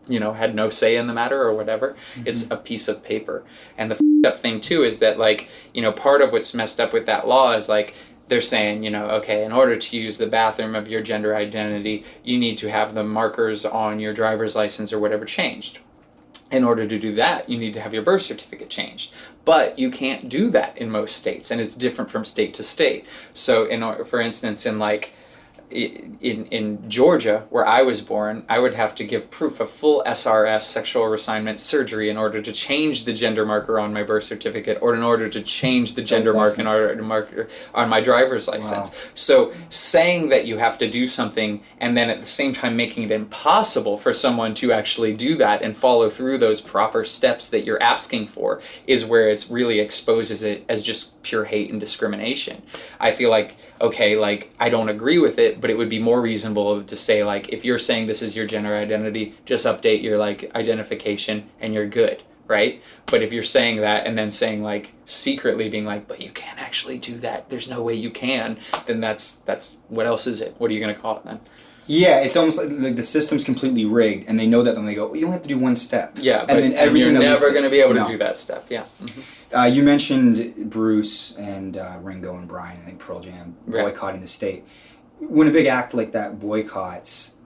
[SPEAKER 3] you know, had no say in the matter or whatever. Mm-hmm. It's a piece of paper. And the f***ed up thing too is that like, you know, part of what's messed up with that law is like, they're saying, you know, okay, in order to use the bathroom of your gender identity, you need to have the markers on your driver's license or whatever changed. In order to do that, you need to have your birth certificate changed. But you can't do that in most states, and it's different from state to state. So, for instance, in like, in Georgia, where I was born, I would have to give proof of full SRS, sexual reassignment surgery, in order to change the gender marker on my birth certificate, or in order to change the gender marker on my driver's license.
[SPEAKER 4] Wow.
[SPEAKER 3] So saying that you have to do something and then at the same time making it impossible for someone to actually do that and follow through those proper steps that you're asking for is where it really exposes it as just pure hate and discrimination. I feel like, okay, like, I don't agree with it, but it would be more reasonable to say, like, if you're saying this is your gender identity, just update your, like, identification and you're good, right? But if you're saying that and then saying, like, secretly being like, but you can't actually do that, there's no way you can, then that's what else is it? What are you going to call it then?
[SPEAKER 4] Yeah, it's almost like the system's completely rigged, and they know that when they go, well, you only have to do one step.
[SPEAKER 3] Yeah,
[SPEAKER 4] and
[SPEAKER 3] but
[SPEAKER 4] then everything
[SPEAKER 3] you're
[SPEAKER 4] that leads
[SPEAKER 3] never going to be able
[SPEAKER 4] no.
[SPEAKER 3] to do that step. Yeah. Mm-hmm.
[SPEAKER 4] You mentioned Bruce and Ringo and Brian, I think Pearl Jam,
[SPEAKER 3] Right.
[SPEAKER 4] boycotting the state. When a big act like that boycotts,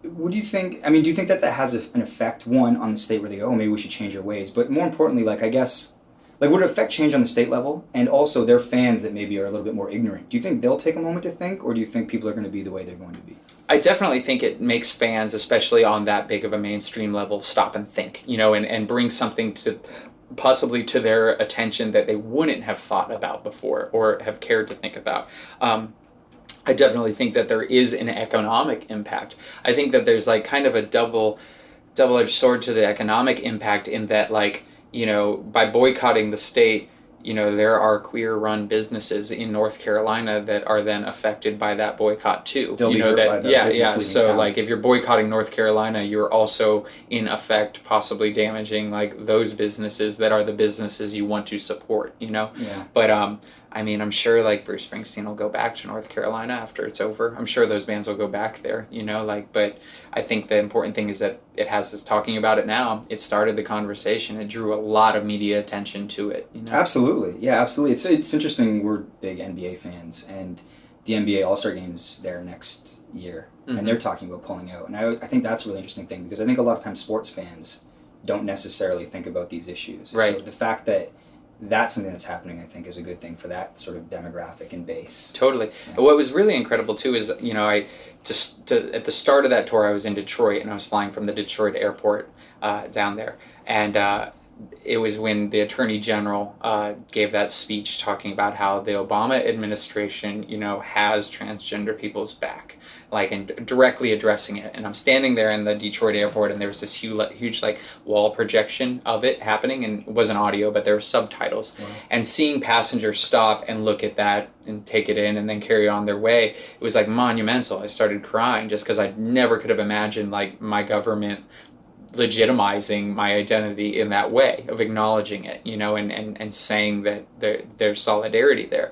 [SPEAKER 4] what do you think? I mean, do you think that has an effect, one, on the state where they go, oh, maybe we should change our ways? But more importantly, like, I guess, like, would it affect change on the state level? And also their fans that maybe are a little bit more ignorant. Do you think they'll take a moment to think, or do you think people are going to be the way they're going to be?
[SPEAKER 3] I definitely think it makes fans, especially on that big of a mainstream level, stop and think, and bring something to possibly to their attention that they wouldn't have thought about before or have cared to think about. I definitely think that there is an economic impact. I think that there's like kind of a double-edged sword to the economic impact in that, like, by boycotting the state, there are queer-run businesses in North Carolina that are then affected by that boycott too.
[SPEAKER 4] They'll be hurt by the business leaving
[SPEAKER 3] So
[SPEAKER 4] town.
[SPEAKER 3] like, if you're boycotting North Carolina, you're also in effect possibly damaging like those businesses that are the businesses you want to support.
[SPEAKER 4] Yeah.
[SPEAKER 3] But I mean, I'm sure like Bruce Springsteen will go back to North Carolina after it's over. I'm sure those bands will go back there, but I think the important thing is that it has us talking about it now. It started the conversation. It drew a lot of media attention to it.
[SPEAKER 4] Absolutely. Yeah, absolutely. It's interesting. We're big NBA fans, and the NBA All-Star Game's there next year, and they're talking about pulling out. And I think that's a really interesting thing, because I think a lot of times sports fans don't necessarily think about these issues.
[SPEAKER 3] Right.
[SPEAKER 4] So the fact that that's something that's happening, I think, is a good thing for that sort of demographic and base.
[SPEAKER 3] Totally.
[SPEAKER 4] Yeah.
[SPEAKER 3] What was really incredible too is, I at the start of that tour, I was in Detroit, and I was flying from the Detroit airport down there, and it was when the Attorney General gave that speech talking about how the Obama administration, has transgender people's back, like, and directly addressing it. And I'm standing there in the Detroit airport, and there was this huge like wall projection of it happening, and it wasn't audio, but there were subtitles.
[SPEAKER 4] Wow.
[SPEAKER 3] And seeing passengers stop and look at that and take it in and then carry on their way, it was like monumental. I started crying just because I never could have imagined like my government legitimizing my identity in that way, of acknowledging it, and saying that there's solidarity there.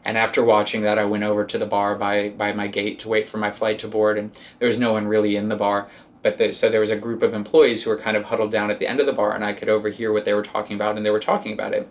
[SPEAKER 3] And after watching that, I went over to the bar by my gate to wait for my flight to board, and there was no one really in the bar. But so there was a group of employees who were kind of huddled down at the end of the bar, and I could overhear what they were talking about, and they were talking about it.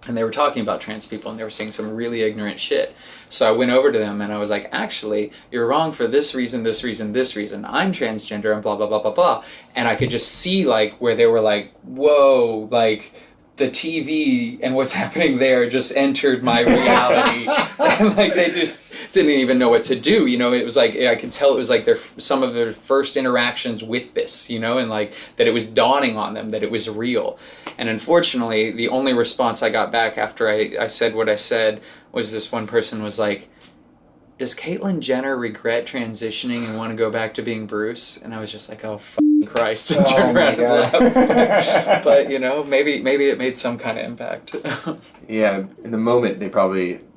[SPEAKER 3] And they were talking about trans people, and they were saying some really ignorant shit. So I went over to them, and I was like, actually, you're wrong for this reason, this reason, this reason. I'm transgender, and blah, blah, blah, blah, blah. And I could just see, like, where they were like, whoa, like, the TV and what's happening there just entered my reality. And, like, they just didn't even know what to do. It was like, I could tell it was like some of their first interactions with this, and like that it was dawning on them that it was real. And unfortunately, the only response I got back after I said what I said was this one person was like, does Caitlyn Jenner regret transitioning and want to go back to being Bruce? And I was just like, oh, fucking Christ, and turned around and laughed. But, maybe it made some kind of impact.
[SPEAKER 2] Yeah, in the moment,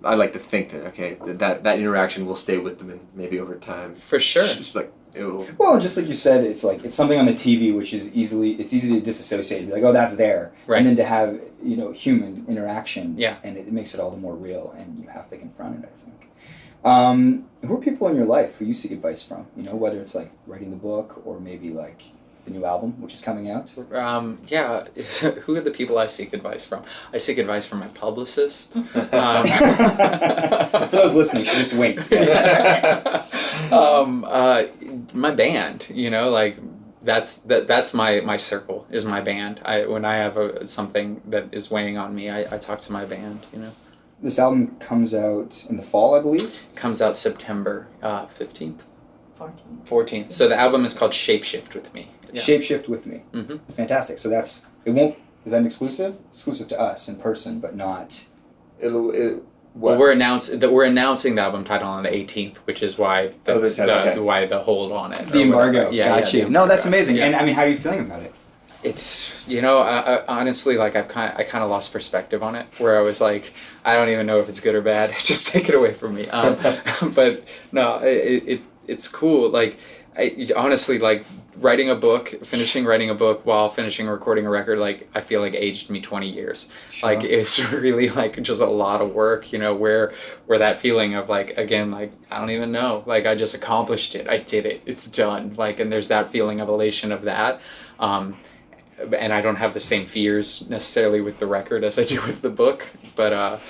[SPEAKER 2] I like to think that, okay, that interaction will stay with them, and maybe over time.
[SPEAKER 3] For sure.
[SPEAKER 2] It's like, ew.
[SPEAKER 4] Well, just like you said, it's like it's something on the TV which is easy to disassociate. Be like, oh, that's there,
[SPEAKER 3] Right.
[SPEAKER 4] And then to have human interaction,
[SPEAKER 3] Yeah.
[SPEAKER 4] and it makes it all the more real, and you have to confront it, I think. Who are people in your life who you seek advice from? Whether it's like writing the book or maybe like the new album, which is coming out.
[SPEAKER 3] Yeah, who are the people I seek advice from? I seek advice from my publicist.
[SPEAKER 4] For those listening, she just winked.
[SPEAKER 3] My band, like that's my circle, is my band. When I have something that is weighing on me, I talk to my band.
[SPEAKER 4] This album comes out in the fall, I believe.
[SPEAKER 3] Comes out September 15th,
[SPEAKER 5] 14.
[SPEAKER 3] 14th. So the album is called Shapeshift with Me. Yeah.
[SPEAKER 4] Shapeshift with Me.
[SPEAKER 3] Mhm.
[SPEAKER 4] Fantastic. So is that an exclusive? Exclusive to us in person, but not.
[SPEAKER 3] Well, we're announcing the album title on the 18th, which is why why the hold on it.
[SPEAKER 4] The embargo.
[SPEAKER 3] Yeah,
[SPEAKER 4] Got
[SPEAKER 3] yeah,
[SPEAKER 4] you.
[SPEAKER 3] the
[SPEAKER 4] No, that's
[SPEAKER 3] embargo.
[SPEAKER 4] amazing.
[SPEAKER 3] Yeah.
[SPEAKER 4] And I mean, how are you feeling about it?
[SPEAKER 3] It's I honestly like I kind of lost perspective on it, where I was like, I don't even know if it's good or bad. Just take it away from me. But no, it's cool. Like I honestly like finishing writing a book while finishing recording a record. Like I feel like aged me 20 years.
[SPEAKER 4] Sure.
[SPEAKER 3] Like it's really like just a lot of work. Where that feeling of like again like I don't even know. Like I just accomplished it. I did it. It's done. Like and there's that feeling of elation of that. And I don't have the same fears necessarily with the record as I do with the book, but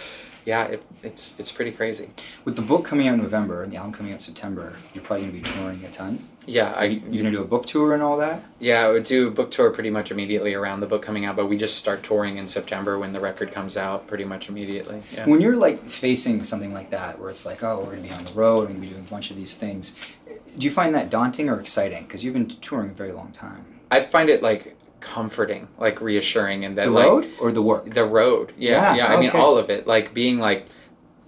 [SPEAKER 3] yeah, it's pretty crazy.
[SPEAKER 4] With the book coming out in November and the album coming out in September, you're probably going to be touring a ton.
[SPEAKER 3] Yeah,
[SPEAKER 4] You're going to do a book tour and all that?
[SPEAKER 3] I would do a book tour pretty much immediately around the book coming out, but we just start touring in September when the record comes out pretty much immediately. Yeah.
[SPEAKER 4] When you're like facing something like that, where it's like, oh, we're going to be on the road, we're going to be doing a bunch of these things, do you find that daunting or exciting? Because you've been touring a very long time.
[SPEAKER 3] I find it like comforting, like reassuring, and that
[SPEAKER 4] The
[SPEAKER 3] like
[SPEAKER 4] road or the work?
[SPEAKER 3] the road. Yeah. I mean
[SPEAKER 4] okay.
[SPEAKER 3] all of it, like being like.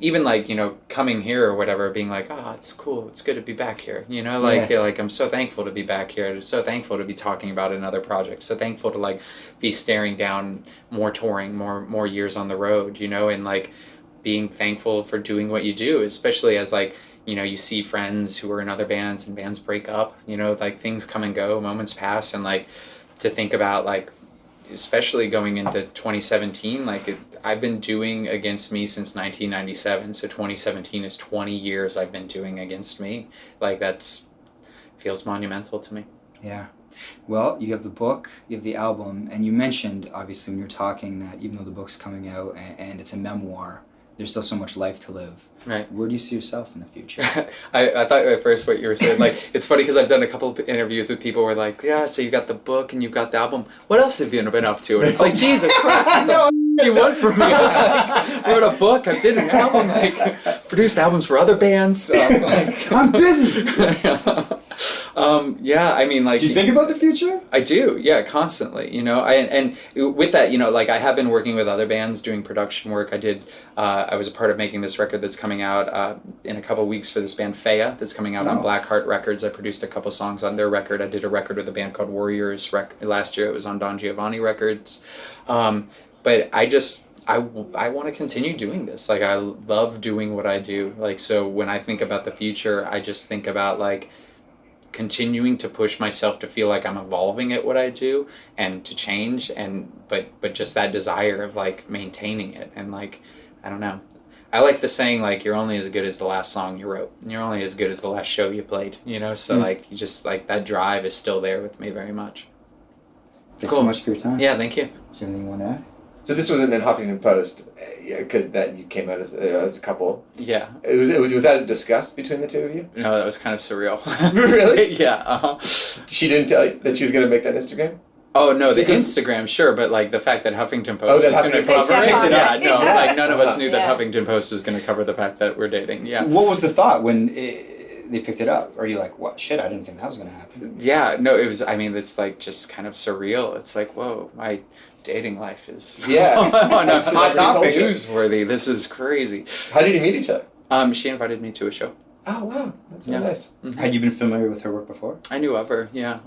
[SPEAKER 3] Even like coming here or whatever, being like, oh, it's cool, it's good to be back here. Like I'm so thankful to be back here. I'm so thankful to be talking about another project. So thankful to like be staring down more touring, more years on the road. And like being thankful for doing what you do, especially as like you see friends who are in other bands and bands break up. Like things come and go, moments pass, and like to think about like. Especially going into 2017, I've been doing Against Me since 1997, so 2017 is 20 years I've been doing Against Me. Like feels monumental to me.
[SPEAKER 4] Yeah. Well, you have the book, you have the album, and you mentioned, obviously, when you're talking that even though the book's coming out and it's a memoir, there's still so much life to live.
[SPEAKER 3] Right.
[SPEAKER 4] Where do you see yourself in the future?
[SPEAKER 3] I thought at first what you were saying, like, it's funny because I've done a couple of interviews with people who are like, yeah, so you got the book and you've got the album. What else have you been up to? And it's like, Jesus Christ, what the do you want from me? I wrote a book, I did an album, produced albums for other bands.
[SPEAKER 4] I'm busy!
[SPEAKER 3] Yeah, I mean, like...
[SPEAKER 4] Do you think about the future?
[SPEAKER 3] I do, yeah, constantly, and with that, like, I have been working with other bands doing production work. I was a part of making this record that's coming out in a couple weeks for this band Faya that's coming out on Blackheart Records. I produced a couple songs on their record. I did a record with a band called Warriors last year. It was on Don Giovanni Records. But I want to continue doing this. Like, I love doing what I do. Like, so when I think about the future, I just think about, like, continuing to push myself to feel like I'm evolving at what I do and to change, but just that desire of, like, maintaining it. And, like, I don't know. I like the saying, like, you're only as good as the last song you wrote. You're only as good as the last show you played, So, like, you just, like, that drive is still there with me very much.
[SPEAKER 4] Thanks so much for your time.
[SPEAKER 3] Yeah, thank you.
[SPEAKER 4] Do you have anything you want to add?
[SPEAKER 2] So this wasn't in Huffington Post, because that you came out as a couple.
[SPEAKER 3] Yeah.
[SPEAKER 2] Was that discussed between the two of you?
[SPEAKER 3] No, that was kind of surreal.
[SPEAKER 2] Really?
[SPEAKER 3] Yeah.
[SPEAKER 2] She didn't tell you that she was going to make that Instagram?
[SPEAKER 3] Oh no, the Instagram, sure, but like the fact that Huffington Post
[SPEAKER 2] that
[SPEAKER 3] was going to
[SPEAKER 2] Huffington Post
[SPEAKER 3] cover it.
[SPEAKER 5] picked it
[SPEAKER 3] Yeah,
[SPEAKER 5] up.
[SPEAKER 3] no, like none of us knew that
[SPEAKER 5] Yeah.
[SPEAKER 3] Huffington Post was going to cover the fact that we're dating. Yeah.
[SPEAKER 4] What was the thought when they picked it up? Are you like, what? Shit, I didn't think that was going to happen.
[SPEAKER 3] Yeah, no, it was. I mean, it's like just kind of surreal. It's like, whoa, my dating life is
[SPEAKER 2] Yeah.
[SPEAKER 3] on a
[SPEAKER 2] That's
[SPEAKER 3] hot
[SPEAKER 2] topic.
[SPEAKER 3] newsworthy. This is crazy.
[SPEAKER 2] How did you meet each other?
[SPEAKER 3] She invited me to a show.
[SPEAKER 2] Oh, wow. That's so
[SPEAKER 3] Yeah.
[SPEAKER 2] nice.
[SPEAKER 4] Had you been familiar with her work before?
[SPEAKER 3] I knew of her. Yeah.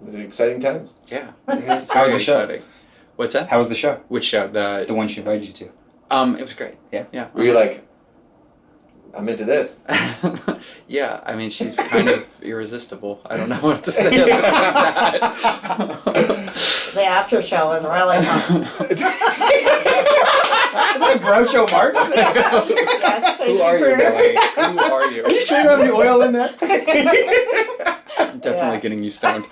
[SPEAKER 2] Those are exciting times.
[SPEAKER 3] Yeah.
[SPEAKER 2] Mhm.
[SPEAKER 3] It's
[SPEAKER 4] How was
[SPEAKER 3] very
[SPEAKER 4] the show?
[SPEAKER 3] exciting. What's that?
[SPEAKER 4] How was the show?
[SPEAKER 3] Which show?
[SPEAKER 4] The one she invited you to.
[SPEAKER 3] It was great.
[SPEAKER 4] Yeah.
[SPEAKER 3] Yeah.
[SPEAKER 2] Were you like, I'm into this?
[SPEAKER 3] Yeah, I mean, she's kind of irresistible. I don't know what to say about that.
[SPEAKER 5] The after show was really fun.
[SPEAKER 4] Is that Groucho Marx?
[SPEAKER 5] Yes, thank
[SPEAKER 3] Who are you,
[SPEAKER 5] for-
[SPEAKER 3] Melanie? Who are you?
[SPEAKER 4] Are you sure you don't have any oil in there?
[SPEAKER 3] I'm definitely
[SPEAKER 5] Yeah.
[SPEAKER 3] getting you stoned.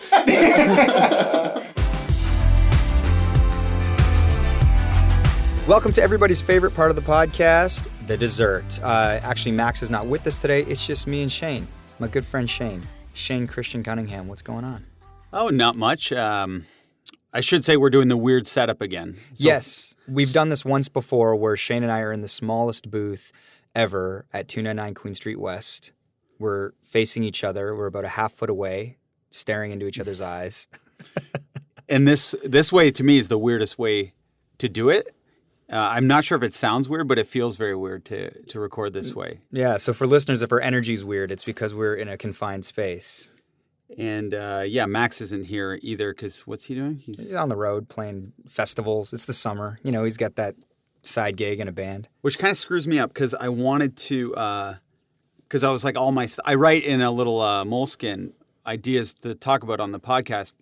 [SPEAKER 1] Welcome to everybody's favorite part of the podcast, the dessert. Actually, Max is not with us today. It's just me and Shane, my good friend Shane. Shane Christian Cunningham, what's going on?
[SPEAKER 6] Oh, not much. I should say we're doing the weird setup again. So
[SPEAKER 1] Yes, we've done this once before where Shane and I are in the smallest booth ever at 299 Queen Street West. We're facing each other. We're about a half foot away, staring into each other's eyes.
[SPEAKER 6] And this way, to me, is the weirdest way to do it. I'm not sure if it sounds weird, but it feels very weird to record this way.
[SPEAKER 1] Yeah, so for listeners, if our energy's weird, it's because we're in a confined space.
[SPEAKER 6] And yeah, Max isn't here either because what's he doing?
[SPEAKER 1] He's on the road playing festivals. It's the summer. You know, he's got that side gig in a band.
[SPEAKER 6] Which kind of screws me up because I wanted to, because I was like, I write in a little Moleskine ideas to talk about on the podcast.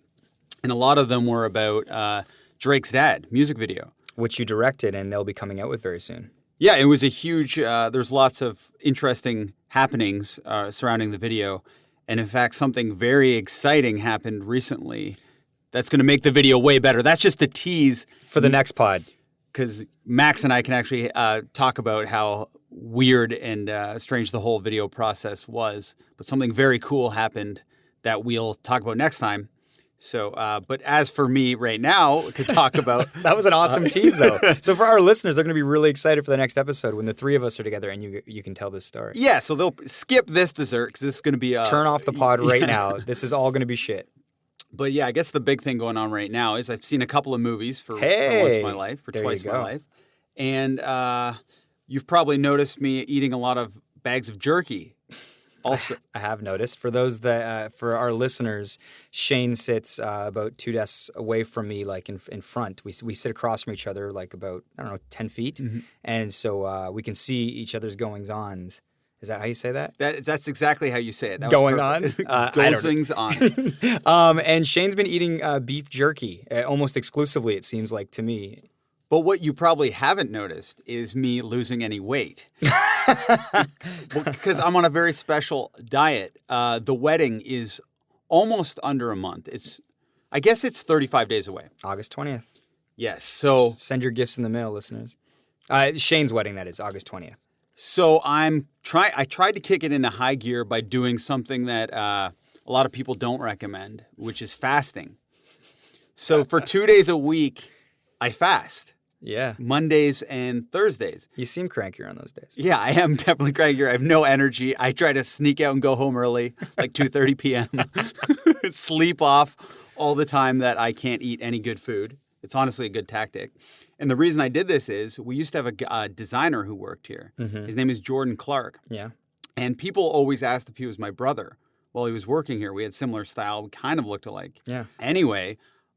[SPEAKER 6] And a lot of them were about Drake's Dad music video.
[SPEAKER 1] Which you directed, and they'll be coming out with very soon.
[SPEAKER 6] Yeah, it was a huge, there's lots of interesting happenings surrounding the video. And in fact, something very exciting happened recently that's going to make the video way better. That's just a tease.
[SPEAKER 1] For the next pod.
[SPEAKER 6] Because Max and I can actually talk about how weird and strange the whole video process was. But something very cool happened that we'll talk about next time. So, but as for me right now to talk about...
[SPEAKER 1] That was an awesome tease, though. So for our listeners, they're going to be really excited for the next episode when the three of us are together and you can tell this story.
[SPEAKER 6] Yeah, so they'll skip this dessert because this is going to be...
[SPEAKER 1] Turn off the pod right now. This is all going to be shit.
[SPEAKER 6] But yeah, I guess the big thing going on right now is I've seen a couple of movies for once in my life, for twice in my life. And you've probably noticed me eating a lot of bags of jerky. Also,
[SPEAKER 1] I have noticed. For those that, for our listeners, Shane sits about 2 desks away from me, like in front. We sit across from each other, like about, 10 feet. Mm-hmm. And so we can see each other's goings-ons. Is that how you say that?
[SPEAKER 6] That's exactly how you say it.
[SPEAKER 1] Goings-ons?
[SPEAKER 6] Goings-on.
[SPEAKER 1] And Shane's been eating beef jerky, almost exclusively, it seems like to me.
[SPEAKER 6] But what you probably haven't noticed is me losing any weight. Because I'm on a very special diet. The wedding is almost under a month. I guess it's 35 days away.
[SPEAKER 1] August 20th.
[SPEAKER 6] Yes. So
[SPEAKER 1] send your gifts in the mail, listeners. Shane's wedding, that is, August 20th.
[SPEAKER 6] So I tried to kick it into high gear by doing something that a lot of people don't recommend, which is fasting. So for 2 days a week, I fast.
[SPEAKER 1] Yeah.
[SPEAKER 6] Mondays and Thursdays.
[SPEAKER 1] You seem crankier on those days.
[SPEAKER 6] Yeah, I am definitely crankier. I have no energy. I try to sneak out and go home early, like 2:30 p.m. Sleep off all the time that I can't eat any good food. It's honestly a good tactic. And the reason I did this is we used to have a designer who worked here. Mm-hmm. His name is Jordan Clark.
[SPEAKER 1] Yeah.
[SPEAKER 6] And people always asked if he was my brother while he was working here. We had similar style. We kind of looked alike.
[SPEAKER 1] Yeah.
[SPEAKER 6] Anyway,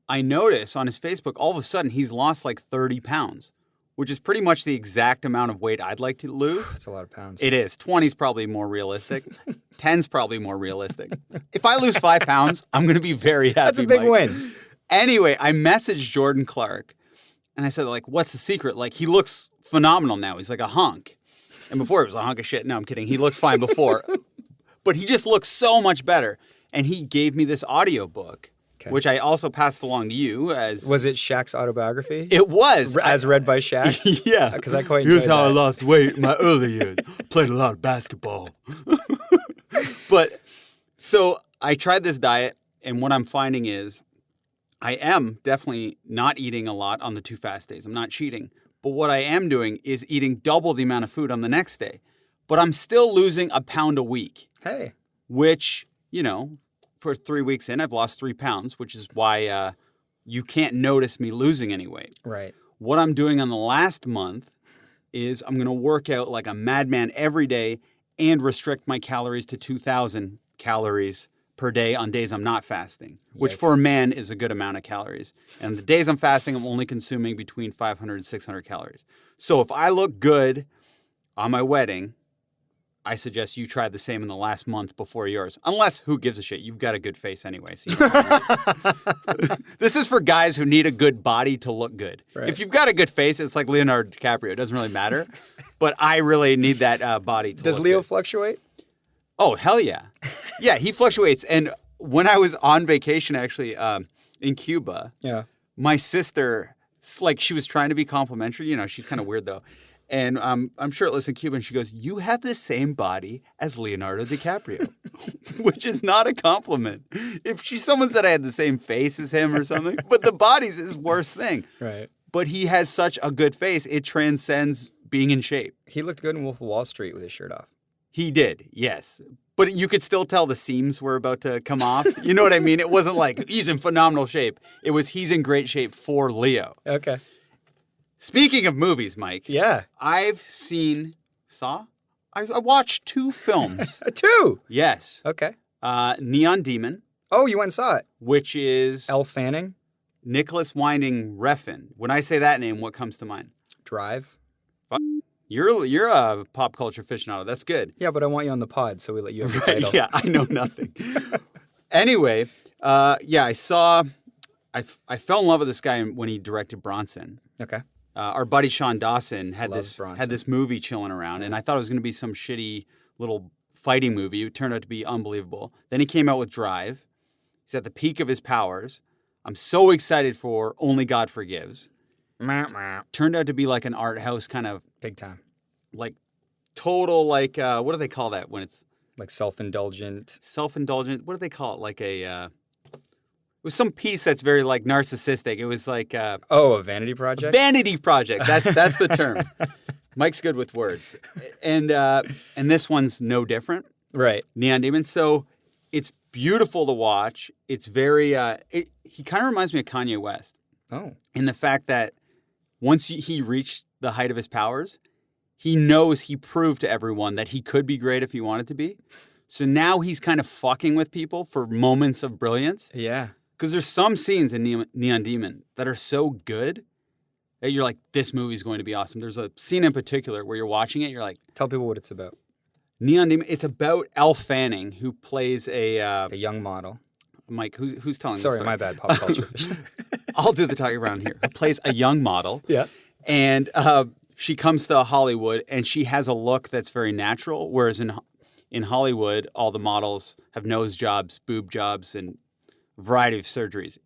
[SPEAKER 6] I notice on his Facebook, all of a sudden, he's lost like 30 pounds, which is pretty much the exact amount of weight I'd like to lose.
[SPEAKER 1] That's a lot of pounds.
[SPEAKER 6] It is. 20 is probably more realistic. 10 is probably more realistic. If I lose 5 pounds, I'm going to be very happy.
[SPEAKER 1] That's a big win.
[SPEAKER 6] Anyway, I messaged Jordan Clark, and I said, like, what's the secret? Like, he looks phenomenal now. He's like a hunk. And before, he was a hunk of shit. No, I'm kidding. He looked fine before. But he just looks so much better. And he gave me this audiobook. Okay. Which I also passed along to you as...
[SPEAKER 1] Was it Shaq's autobiography?
[SPEAKER 6] It was.
[SPEAKER 1] As read by Shaq?
[SPEAKER 6] Yeah.
[SPEAKER 1] Because I quite enjoyed
[SPEAKER 6] Here's how
[SPEAKER 1] that.
[SPEAKER 6] I lost weight in my early years. Played a lot of basketball. But, so I tried this diet, and what I'm finding is I am definitely not eating a lot on the 2 fast days. I'm not cheating. But what I am doing is eating double the amount of food on the next day. But I'm still losing a pound a week.
[SPEAKER 1] Hey.
[SPEAKER 6] Which, for 3 weeks in, I've lost 3 pounds, which is why you can't notice me losing any weight.
[SPEAKER 1] Right.
[SPEAKER 6] What I'm doing on the last month is I'm going to work out like a madman every day and restrict my calories to 2,000 calories per day on days I'm not fasting, which for a man is a good amount of calories. And the days I'm fasting, I'm only consuming between 500 and 600 calories. So if I look good on my wedding, I suggest you try the same in the last month before yours. Unless, who gives a shit? You've got a good face anyway. So this is for guys who need a good body to look good. Right. If you've got a good face, it's like Leonardo DiCaprio. It doesn't really matter. But I really need that body to
[SPEAKER 1] Does
[SPEAKER 6] look
[SPEAKER 1] Leo
[SPEAKER 6] good.
[SPEAKER 1] Fluctuate?
[SPEAKER 6] Oh, hell yeah. Yeah, he fluctuates. And when I was on vacation, actually, in Cuba, my sister, like, she was trying to be complimentary. She's kind of weird, though. And I'm shirtless in Cuba, and she goes, "You have the same body as Leonardo DiCaprio." which is not a compliment. If someone said I had the same face as him or something, but the body's his worst thing.
[SPEAKER 7] Right.
[SPEAKER 6] But he has such a good face, it transcends being in shape.
[SPEAKER 7] He looked good in Wolf of Wall Street with his shirt off.
[SPEAKER 6] He did, yes. But you could still tell the seams were about to come off. You know what I mean? It wasn't like he's in phenomenal shape. It was he's in great shape for Leo.
[SPEAKER 7] Okay.
[SPEAKER 6] Speaking of movies, Mike.
[SPEAKER 7] Yeah.
[SPEAKER 6] I've I watched 2 films.
[SPEAKER 7] 2.
[SPEAKER 6] Yes.
[SPEAKER 7] Okay.
[SPEAKER 6] Neon Demon,
[SPEAKER 7] Oh, you went and saw it.
[SPEAKER 6] which is
[SPEAKER 7] Elle Fanning,
[SPEAKER 6] Nicholas Winding Refn. When I say that name, what comes to mind?
[SPEAKER 7] Drive.
[SPEAKER 6] You're a pop culture aficionado. That's good.
[SPEAKER 7] Yeah, but I want you on the pod, so we let you have the title.
[SPEAKER 6] Yeah, I know nothing. Anyway, I saw. I fell in love with this guy when he directed Bronson.
[SPEAKER 7] Okay.
[SPEAKER 6] Our buddy Sean Dawson had
[SPEAKER 7] Loves Bronson.
[SPEAKER 6] had this movie chilling around, and I thought it was going to be some shitty little fighting movie. It turned out to be unbelievable. Then he came out with Drive. He's at the peak of his powers. I'm so excited for Only God Forgives. Turned out to be like an art house kind of
[SPEAKER 7] Big time.
[SPEAKER 6] like total like what do they call that when it's
[SPEAKER 7] Like self-indulgent.
[SPEAKER 6] self-indulgent? What do they call it? Like it was some piece that's very like narcissistic. It was like
[SPEAKER 7] Oh, a vanity project?
[SPEAKER 6] vanity project. That's the term. Mike's good with words, and this one's no different.
[SPEAKER 7] Right.
[SPEAKER 6] Neon Demon. So it's beautiful to watch. It's very. He kind of reminds me of Kanye West
[SPEAKER 7] Oh.
[SPEAKER 6] in the fact that once he reached the height of his powers, he knows he proved to everyone that he could be great if he wanted to be. So now he's kind of fucking with people for moments of brilliance.
[SPEAKER 7] Yeah.
[SPEAKER 6] Because there's some scenes in Neon Demon that are so good that you're like, this movie's going to be awesome. There's a scene in particular where you're watching it, you're like,
[SPEAKER 7] Tell people what it's about.
[SPEAKER 6] Neon Demon. It's about Elle Fanning, who plays
[SPEAKER 7] A young model.
[SPEAKER 6] Mike. Who's telling?
[SPEAKER 7] Sorry,
[SPEAKER 6] the
[SPEAKER 7] my
[SPEAKER 6] story?
[SPEAKER 7] bad. Pop culture.
[SPEAKER 6] I'll do the talking around here. Who plays a young model,
[SPEAKER 7] Yeah.
[SPEAKER 6] and she comes to Hollywood, and she has a look that's very natural. Whereas in Hollywood, all the models have nose jobs, boob jobs, and a variety of surgeries.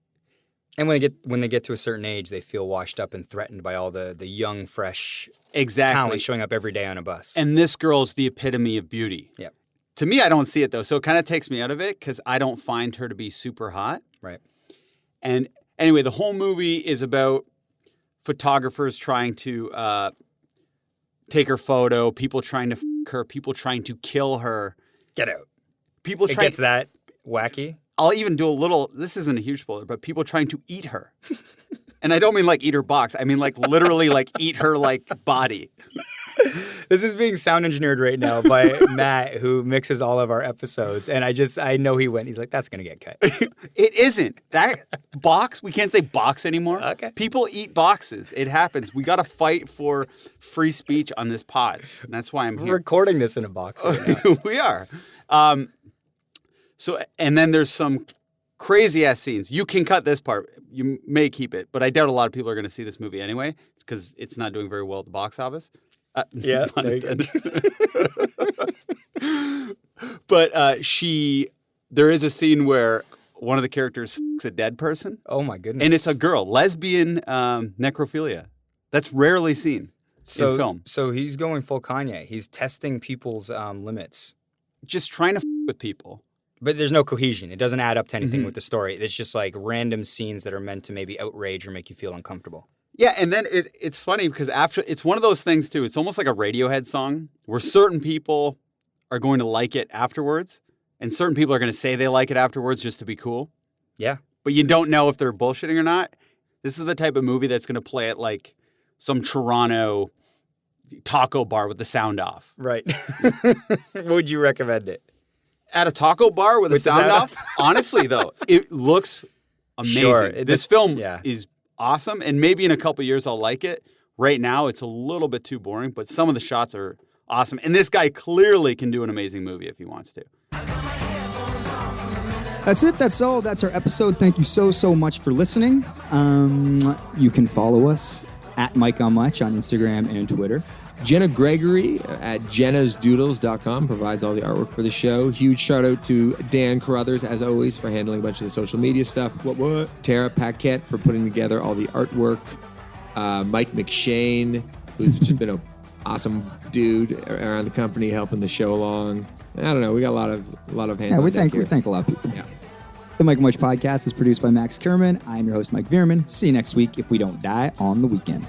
[SPEAKER 7] And when they get to a certain age, they feel washed up and threatened by all the young, fresh
[SPEAKER 6] Exactly.
[SPEAKER 7] talent showing up every day on a bus.
[SPEAKER 6] And this girl's the epitome of beauty.
[SPEAKER 7] Yep.
[SPEAKER 6] To me, I don't see it though, so it kind of takes me out of it because I don't find her to be super hot.
[SPEAKER 7] Right.
[SPEAKER 6] And anyway, the whole movie is about photographers trying to take her photo, people trying to f her, people trying to kill her,
[SPEAKER 7] Get out.
[SPEAKER 6] people
[SPEAKER 7] It
[SPEAKER 6] trying.
[SPEAKER 7] gets that wacky.
[SPEAKER 6] I'll even do a little. This isn't a huge spoiler, but people trying to eat her. And I don't mean like eat her box. I mean like literally like eat her like body.
[SPEAKER 7] This is being sound engineered right now by Matt, who mixes all of our episodes. And I know he went. He's like, that's going to get cut.
[SPEAKER 6] It isn't. That box, we can't say box anymore.
[SPEAKER 7] Okay.
[SPEAKER 6] People eat boxes. It happens. We got to fight for free speech on this pod. And that's why I'm
[SPEAKER 7] We're
[SPEAKER 6] here.
[SPEAKER 7] recording this in a box right now.
[SPEAKER 6] We are. So, and then there's some crazy ass scenes. You can cut this part. You may keep it, but I doubt a lot of people are going to see this movie anyway. It's because it's not doing very well at the box office.
[SPEAKER 7] Yeah,
[SPEAKER 6] pun
[SPEAKER 7] there you go.
[SPEAKER 6] intended. But there is a scene where one of the characters fucks a dead person,
[SPEAKER 7] Oh, my goodness.
[SPEAKER 6] and it's a girl, lesbian necrophilia. That's rarely seen in film.
[SPEAKER 7] So he's going full Kanye. He's testing people's limits.
[SPEAKER 6] Just trying to f with people.
[SPEAKER 7] But there's no cohesion. It doesn't add up to anything
[SPEAKER 6] Mhm.
[SPEAKER 7] with the story. It's just like random scenes that are meant to maybe outrage or make you feel uncomfortable.
[SPEAKER 6] Yeah, and then it's funny because after it's one of those things too. It's almost like a Radiohead song where certain people are going to like it afterwards, and certain people are going to say they like it afterwards just to be cool.
[SPEAKER 7] Yeah.
[SPEAKER 6] But you don't know if they're bullshitting or not. This is the type of movie that's going to play at like some Toronto taco bar with the sound off.
[SPEAKER 7] Right. Would you recommend it?
[SPEAKER 6] At a taco bar with the
[SPEAKER 7] With the
[SPEAKER 6] sound
[SPEAKER 7] sound
[SPEAKER 6] off? Honestly, though, it looks amazing.
[SPEAKER 7] Sure.
[SPEAKER 6] This film
[SPEAKER 7] yeah.
[SPEAKER 6] is awesome, and maybe in a couple years I'll like it. Right now, it's a little bit too boring, but some of the shots are awesome. And this guy clearly can do an amazing movie if he wants to.
[SPEAKER 1] That's it. That's all. That's our episode. Thank you so much for listening. You can follow us at Mike on Much on Instagram and Twitter.
[SPEAKER 2] Jenna Gregory at jennasdoodles.com provides all the artwork for the show. Huge shout out to Dan Carruthers, as always, for handling a bunch of the social media stuff. What? Tara Paquette for putting together all the artwork. Mike McShane, who's just been a awesome dude around the company helping the show along. I don't know. We got a lot of hands.
[SPEAKER 1] Yeah,
[SPEAKER 2] on
[SPEAKER 1] we
[SPEAKER 2] deck
[SPEAKER 1] thank a lot of people. Yeah. The Mike and Much podcast is produced by Max Kerman. I'm your host, Mike Veerman. See you next week if we don't die on the weekend.